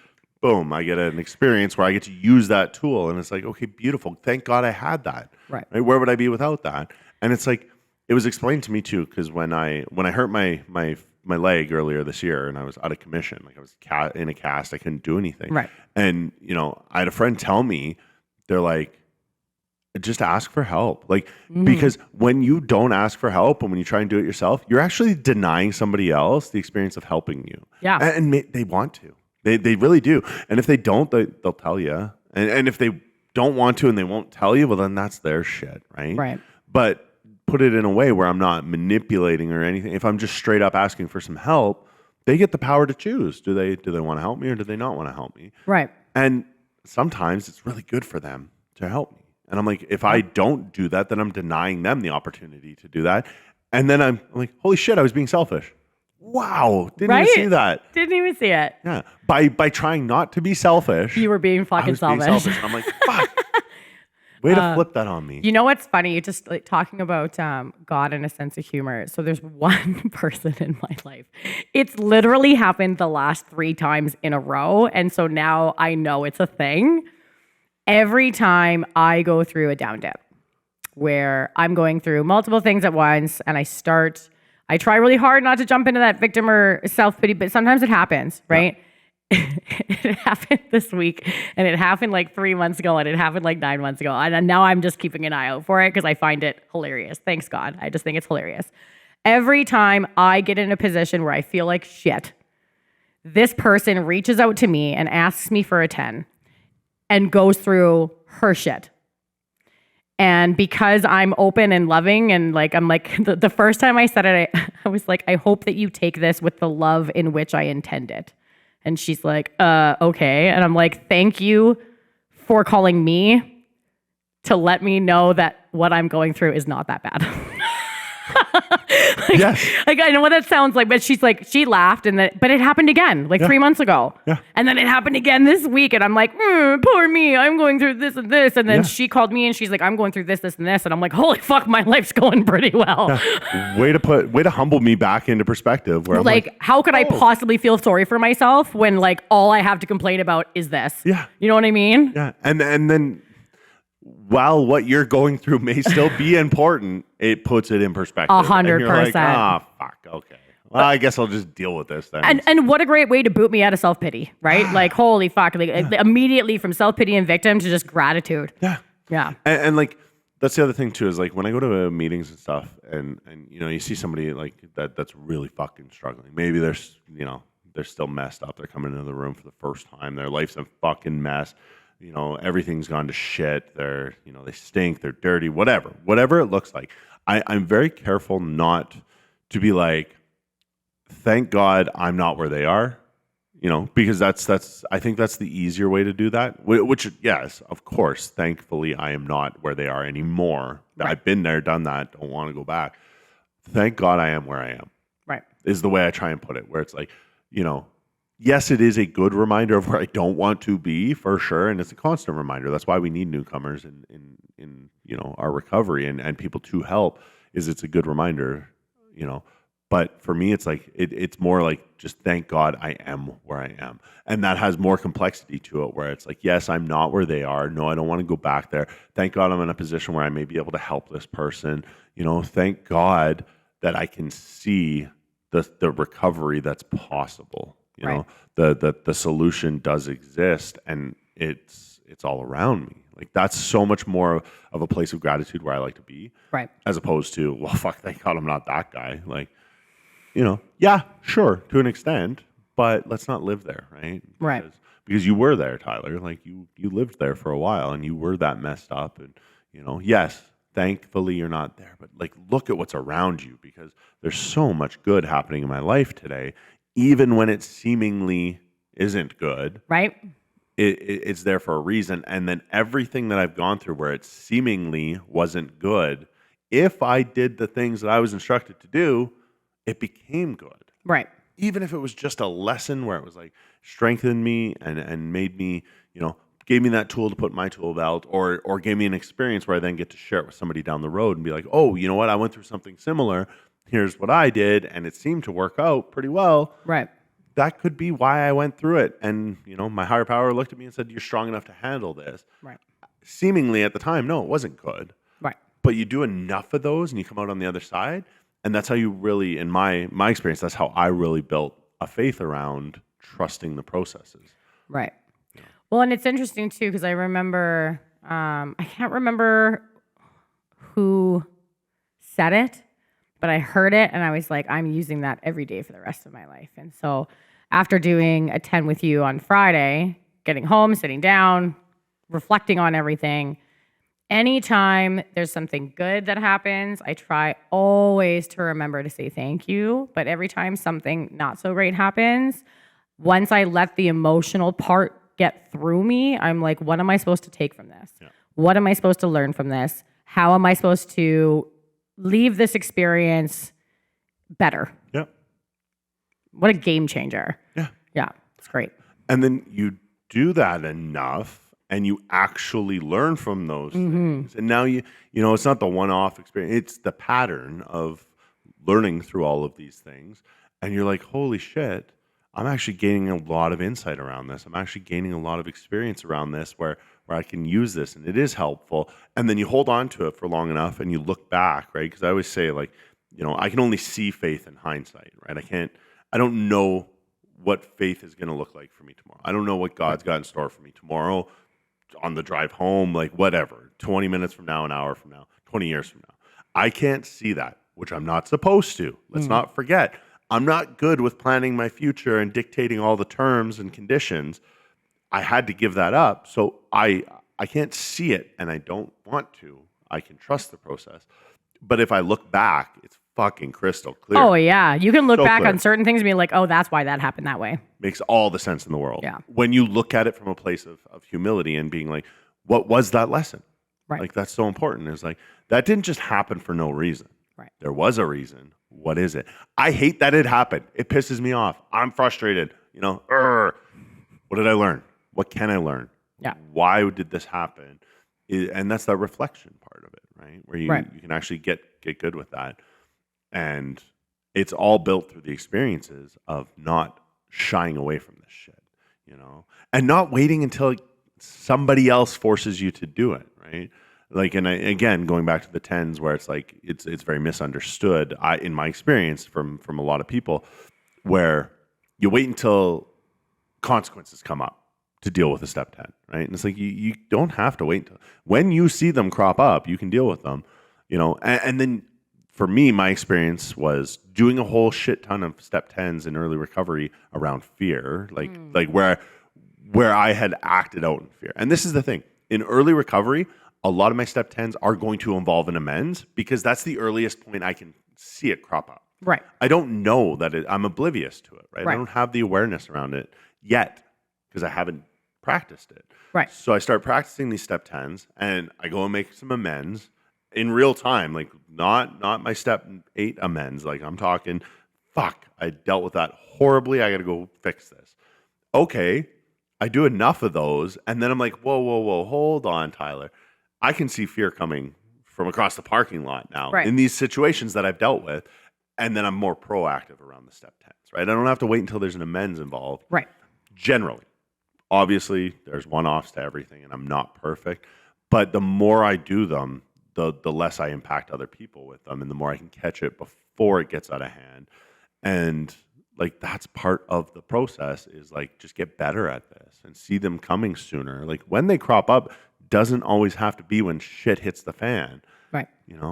boom, I get an experience where I get to use that tool. And it's like, okay, beautiful. Thank God I had that. Right. Where would I be without that? And it's like, it was explained to me too, because when I hurt my leg earlier this year and I was out of commission, like I was in a cast, I couldn't do anything. Right. And, I had a friend tell me, they're like, just ask for help. Like, because when you don't ask for help and when you try and do it yourself, you're actually denying somebody else the experience of helping you. Yeah. And they want to. They really do. And if they don't, they'll tell you. And if they don't want to and they won't tell you, well, then that's their shit, right? Right. But put it in a way where I'm not manipulating or anything. If I'm just straight up asking for some help, they get the power to choose. Do they want to help me or do they not want to help me? Right. And sometimes it's really good for them to help me. And I'm like, if I don't do that, then I'm denying them the opportunity to do that. And then I'm like, holy shit, I was being selfish. Wow. Didn't even see that. Didn't even see it. Yeah. By trying not to be selfish. You were being fucking selfish. And I'm like, fuck. Way to flip that on me. You know what's funny? Just like talking about God and a sense of humor. So there's one person in my life. It's literally happened the last 3 times in a row. And so now I know it's a thing. Every time I go through a down dip where I'm going through multiple things at once and I try really hard not to jump into that victim or self-pity, but sometimes it happens, right? Yeah. It happened this week and it happened like 3 months ago and it happened like 9 months ago. And now I'm just keeping an eye out for it because I find it hilarious. Thanks God. I just think it's hilarious. Every time I get in a position where I feel like shit, this person reaches out to me and asks me for a 10 and goes through her shit. And because I'm open and loving and like, I'm like, the first time I said it, I was like, I hope that you take this with the love in which I intend it. And she's like, okay. And I'm like, thank you for calling me to let me know that what I'm going through is not that bad. Yes. Like I know what that sounds like, but she's like, she laughed but it happened again, like 3 months ago. Yeah. And then it happened again this week. And I'm like, poor me, I'm going through this and this. And then she called me and she's like, I'm going through this, this, and this. And I'm like, holy fuck, my life's going pretty well. Yeah. Way to humble me back into perspective where I'm like, how could I possibly feel sorry for myself when like all I have to complain about is this? Yeah. You know what I mean? Yeah. And then while what you're going through may still be important, it puts it in perspective. 100%. Like, fuck, okay. Well, I guess I'll just deal with this then. And what a great way to boot me out of self-pity, right? Like, holy fuck. Like, immediately from self-pity and victim to just gratitude. Yeah. Yeah. And like, that's the other thing too, is like when I go to meetings and stuff and you see somebody like that's really fucking struggling. Maybe they're still messed up. They're coming into the room for the first time. Their life's a fucking mess. Everything's gone to shit. They're, they stink. They're dirty. Whatever it looks like. I'm very careful not to be like, thank God I'm not where they are, because I think that's the easier way to do that. Which, yes, of course, thankfully I am not where they are anymore. Right. I've been there, done that. Don't want to go back. Thank God I am where I am. Right. Is the way I try and put it, where it's like, yes, it is a good reminder of where I don't want to be for sure, and it's a constant reminder. That's why we need newcomers in our recovery and people to help. It's a good reminder, But for me, it's like it's more like just thank God I am where I am, and that has more complexity to it. Where it's like, yes, I'm not where they are. No, I don't want to go back there. Thank God I'm in a position where I may be able to help this person. Thank God that I can see the recovery that's possible. Right. The solution does exist and it's all around me. Like that's so much more of a place of gratitude where I like to be. Right. As opposed to, well, fuck, thank God I'm not that guy. Like, yeah, sure, to an extent, but let's not live there, right? Right. Because you were there, Tyler. Like you lived there for a while and you were that messed up and, yes, thankfully you're not there, but like look at what's around you, because there's so much good happening in my life today, even when it seemingly isn't good. Right. It's there for a reason. And then everything that I've gone through where it seemingly wasn't good, if I did the things that I was instructed to do, it became good. Right. Even if it was just a lesson where it was like strengthened me and made me, gave me that tool to put in my tool belt, or gave me an experience where I then get to share it with somebody down the road and be like, oh, you know what? I went through something similar. Here's what I did. And it seemed to work out pretty well. Right. That could be why I went through it. And, my higher power looked at me and said, you're strong enough to handle this. Right. Seemingly at the time, no, it wasn't good. Right. But you do enough of those and you come out on the other side. And that's how you really, in my experience, that's how I really built a faith around trusting the processes. Right. Well, and it's interesting too, because I remember, I can't remember who said it, but I heard it and I was like, I'm using that every day for the rest of my life. And so after doing a 10 with you on Friday, getting home, sitting down, reflecting on everything, anytime there's something good that happens, I try always to remember to say thank you. But every time something not so great happens, once I let the emotional part get through me, I'm like, what am I supposed to take from this? Yeah. What am I supposed to learn from this? How am I supposed to leave this experience better? Yeah. What a game changer. Yeah. Yeah. It's great. And then you do that enough and you actually learn from those things. And now it's not the one-off experience. It's the pattern of learning through all of these things. And you're like, holy shit, I'm actually gaining a lot of insight around this. I'm actually gaining a lot of experience around this where I can use this and it is helpful. And then you hold on to it for long enough and you look back, right? Because I always say, like, I can only see faith in hindsight, right? I don't know what faith is going to look like for me tomorrow. I don't know what God's got in store for me tomorrow, on the drive home, like whatever, 20 minutes from now, an hour from now, 20 years from now. I can't see that, which I'm not supposed to. Let's not forget. I'm not good with planning my future and dictating all the terms and conditions. I had to give that up. So I can't see it and I don't want to. I can trust the process. But if I look back, it's fucking crystal clear. Oh, yeah. You can look So back clear. on certain things and be like, oh, that's why that happened that way. Makes all the sense in the world. Yeah. When you look at it from a place of humility and being like, what was that lesson? Right. Like, that's so important. It's like, that didn't just happen for no reason. Right. There was a reason. What is it? I hate that it happened. It pisses me off. I'm frustrated. What did I learn? What can I learn? Yeah. Why did this happen? And that's the reflection part of it, right? Where you can actually get good with that. And it's all built through the experiences of not shying away from this shit, and not waiting until somebody else forces you to do it, right? Like, and again, going back to the 10s where it's like, it's very misunderstood, in my experience from a lot of people, where you wait until consequences come up to deal with a step 10, right? And it's like, you don't have to wait until, when you see them crop up, you can deal with them, and then for me, my experience was doing a whole shit ton of step 10s in early recovery around fear, like where I had acted out in fear. And this is the thing, in early recovery, a lot of my step 10s are going to involve an amends because that's the earliest point I can see it crop up. Right. I don't know that I'm oblivious to it, right? Right. I don't have the awareness around it yet because I haven't practiced it. Right. So I start practicing these step 10s and I go and make some amends in real time, like not my step 8 amends. Like, I'm talking, fuck, I dealt with that horribly. I got to go fix this. Okay. I do enough of those. And then I'm like, whoa, hold on, Tyler. I can see fear coming from across the parking lot now in these situations that I've dealt with. And then I'm more proactive around the step 10s, right? I don't have to wait until there's an amends involved. Right. Generally. Obviously, there's one-offs to everything, and I'm not perfect. But the more I do them, the less I impact other people with them, and the more I can catch it before it gets out of hand. And like, that's part of the process, is like, just get better at this and see them coming sooner. Like, when they crop up doesn't always have to be when shit hits the fan. Right.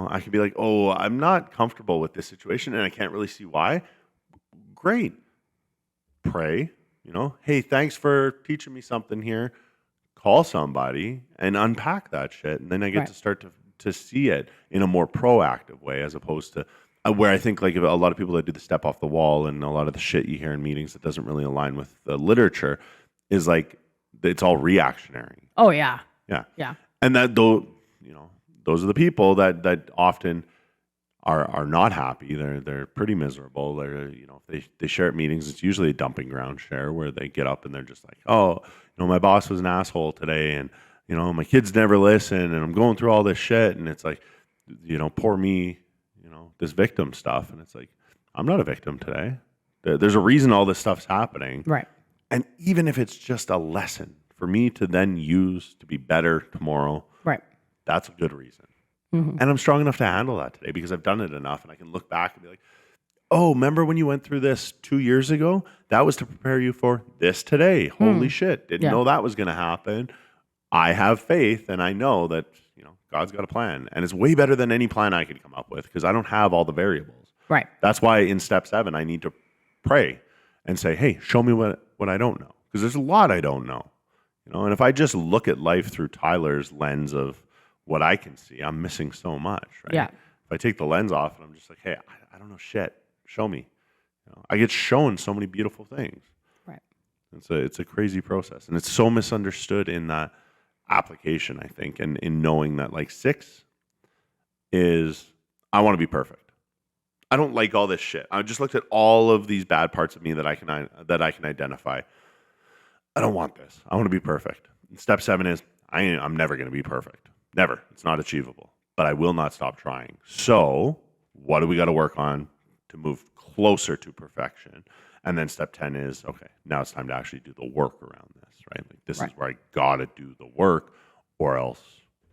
I could be like, oh, I'm not comfortable with this situation and I can't really see why. Great. Pray, hey, thanks for teaching me something here. Call somebody and unpack that shit. And then I get to start to see it in a more proactive way, as opposed to where I think like a lot of people that do the step off the wall and a lot of the shit you hear in meetings that doesn't really align with the literature is like it's all reactionary. Oh yeah. Yeah. Yeah. And that though, those are the people that often are not happy. They're pretty miserable. If they share at meetings, it's usually a dumping ground share where they get up and they're just like, oh, my boss was an asshole today, and my kids never listen, and I'm going through all this shit, and it's like, poor me, this victim stuff, and it's like, I'm not a victim today. There's a reason all this stuff's happening, Right. and even if it's just a lesson for me to then use to be better tomorrow, right, that's a good reason. And I'm strong enough to handle that today because I've done it enough, and I can look back and be like, oh, remember when you went through this 2 years ago? That was to prepare you for this today. Holy shit. Didn't know that was going to happen. I have faith, and I know that, God's got a plan. And it's way better than any plan I could come up with because I don't have all the variables. right. That's why in step 7, I need to pray and say, hey, show me what I don't know. Because there's a lot I don't know. And if I just look at life through Tyler's lens of what I can see, I'm missing so much, right? Yeah. If I take the lens off and I'm just like, hey, I don't know shit. Show me. I get shown so many beautiful things. Right. It's a crazy process, and it's so misunderstood in that application, I think, and in knowing that like 6 is I want to be perfect. I don't like all this shit. I just looked at all of these bad parts of me that I can identify. I don't want this. I want to be perfect. And step 7 is I'm never going to be perfect. Never. It's not achievable. But I will not stop trying. So what do we got to work on to move closer to perfection? And then step 10 is, okay, now it's time to actually do the work around this, right? Like this is where I got to do the work, or else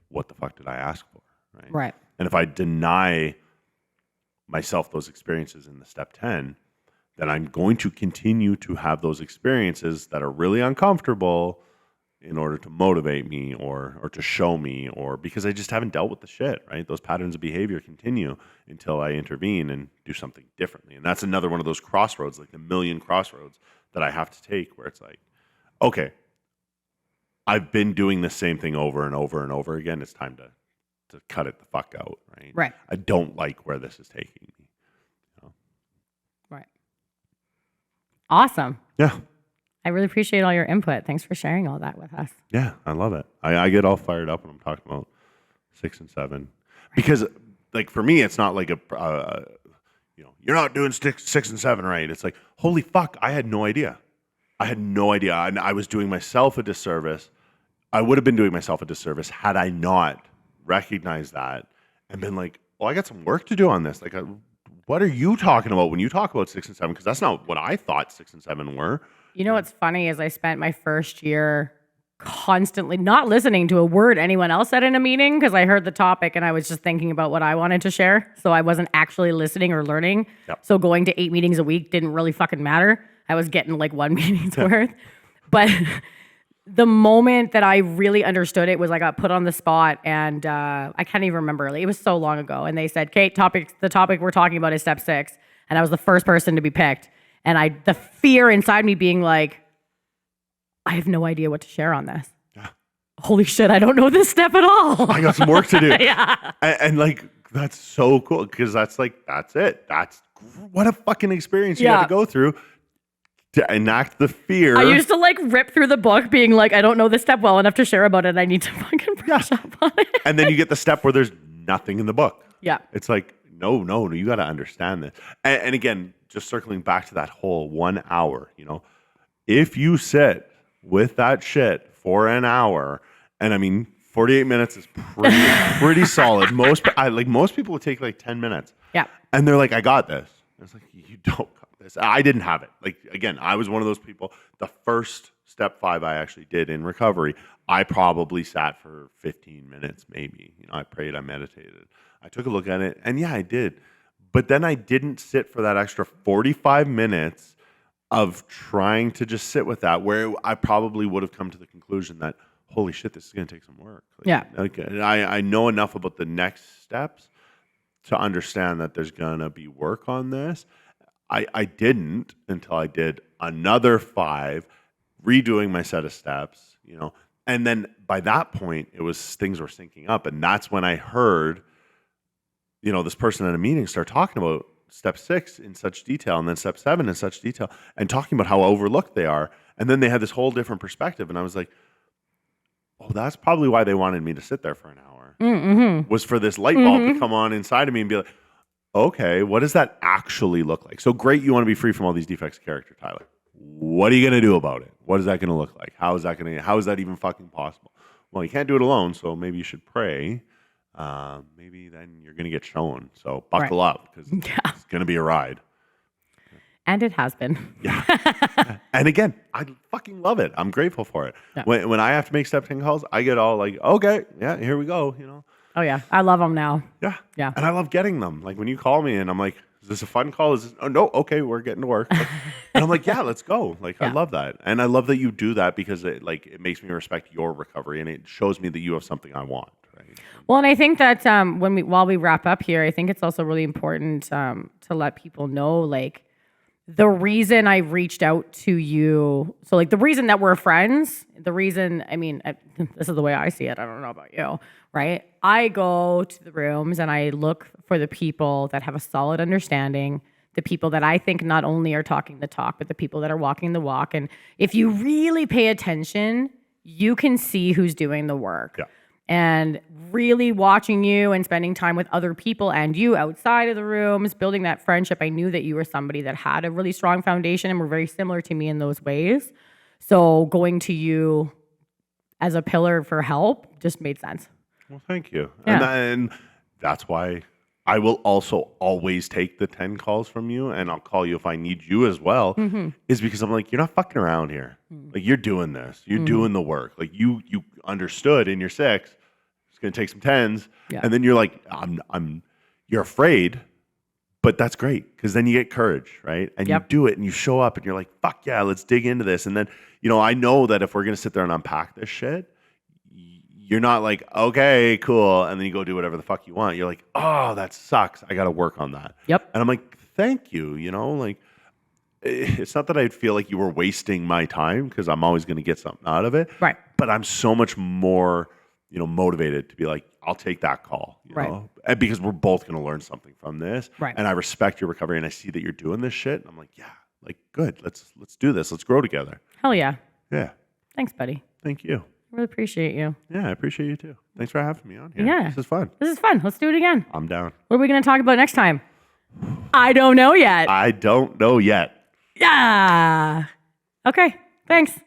what the fuck did I ask for, right? Right. And if I deny myself those experiences in the step 10, then I'm going to continue to have those experiences that are really uncomfortable in order to motivate me or to show me, or because I just haven't dealt with the shit, right? Those patterns of behavior continue until I intervene and do something differently. And that's another one of those crossroads, like the million crossroads that I have to take, where it's like, okay, I've been doing the same thing over and over and over again. It's time to cut it the fuck out, right? Right. I don't like where this is taking me. Right. Awesome. Yeah. I really appreciate all your input. Thanks for sharing all that with us. Yeah, I love it. I get all fired up when I'm talking about 6 and 7 because, like, for me, it's not like you're not doing 6 and 7 right. It's like, holy fuck, I had no idea. And I was doing myself a disservice. I would have been doing myself a disservice had I not recognized that and been like, oh, I got some work to do on this. Like, what are you talking about when you talk about 6 and 7? Because that's not what I thought 6 and 7 were. You know what's funny is I spent my first year constantly not listening to a word anyone else said in a meeting because I heard the topic and I was just thinking about what I wanted to share. So I wasn't actually listening or learning. Yep. So going to 8 meetings a week didn't really fucking matter. I was getting like 1 meeting's worth. But the moment that I really understood it was I got put on the spot, and I can't even remember. It was so long ago. And they said, Kate, the topic we're talking about is step 6. And I was the first person to be picked. And the fear inside me being like, I have no idea what to share on this. Yeah. Holy shit, I don't know this step at all. I got some work to do. Yeah. And like, that's so cool because that's it. What a fucking experience you had to go through to enact the fear. I used to like rip through the book being like, I don't know this step well enough to share about it. I need to fucking brush up on it. And then you get the step where there's nothing in the book. Yeah. It's like, no, you got to understand this. And again, just circling back to that whole 1 hour, if you sit with that shit for an hour, and I mean, 48 minutes is pretty solid. Most people would take like 10 minutes. Yeah. And they're like, I got this. And it's like, you don't got this. I didn't have it. Like, again, I was one of those people. The first step 5 I actually did in recovery, I probably sat for 15 minutes, maybe. I prayed, I meditated. I took a look at it, and yeah, I did. But then I didn't sit for that extra 45 minutes of trying to just sit with that, where I probably would have come to the conclusion that, holy shit, this is going to take some work. I know enough about the next steps to understand that there's going to be work on this. I didn't until I did another 5, redoing my set of steps, And then by that point, things were syncing up. And that's when I heard, this person at a meeting start talking about step 6 in such detail, and then step 7 in such detail, and talking about how overlooked they are. And then they had this whole different perspective. And I was like, oh, that's probably why they wanted me to sit there for an hour, was for this light bulb to come on inside of me and be like, okay, what does that actually look like? So great, you want to be free from all these defects of character, Tyler. What are you going to do about it? What is that going to look like? How is that even fucking possible? Well, you can't do it alone, so maybe you should pray. Maybe then you're going to get shown. So buckle up, because it's going to be a ride. And it has been. Yeah. And again, I fucking love it. I'm grateful for it. Yeah. When I have to make step 10 calls, I get all like, okay, yeah, here we go, Oh, yeah. I love them now. Yeah. Yeah. And I love getting them. Like when you call me and I'm like, is this a fun call? Oh, no. Okay. We're getting to work. And I'm like, yeah, let's go. Like, yeah. I love that. And I love that you do that, because it makes me respect your recovery, and it shows me that you have something I want. Right? Well, and I think that while we wrap up here, I think it's also really important to let people know, like, the reason I reached out to you, so like the reason that we're friends, this is the way I see it. I don't know about you, right? I go to the rooms and I look for the people that have a solid understanding, the people that I think not only are talking the talk, but the people that are walking the walk. And if you really pay attention, you can see who's doing the work. Yeah. And really watching you and spending time with other people and you outside of the rooms, building that friendship. I knew that you were somebody that had a really strong foundation and were very similar to me in those ways. So going to you as a pillar for help just made sense. Well, thank you. Yeah. And that's why I will also always take the 10 calls from you, and I'll call you if I need you as well, is because I'm like, you're not fucking around here. Like, you're doing this. You're doing the work. Like, you understood in your 6, it's going to take some 10s. Yeah. And then you're like, you're afraid, but that's great, because then you get courage, right? And you do it, and you show up, and you're like, fuck yeah, let's dig into this. And then, I know that if we're going to sit there and unpack this shit, you're not like, okay, cool, and then you go do whatever the fuck you want. You're like, oh, that sucks. I got to work on that. Yep. And I'm like, thank you. Like, it's not that I feel like you were wasting my time, because I'm always going to get something out of it. Right. But I'm so much more, motivated to be like, I'll take that call. You know? And because we're both going to learn something from this. Right. And I respect your recovery, and I see that you're doing this shit. And I'm like, yeah, like, good. Let's do this. Let's grow together. Hell yeah. Yeah. Thanks, buddy. Thank you. Really appreciate you. Yeah, I appreciate you too. Thanks for having me on here. Yeah. This is fun. Let's do it again. I'm down. What are we going to talk about next time? I don't know yet. I don't know yet. Yeah. Okay. Thanks.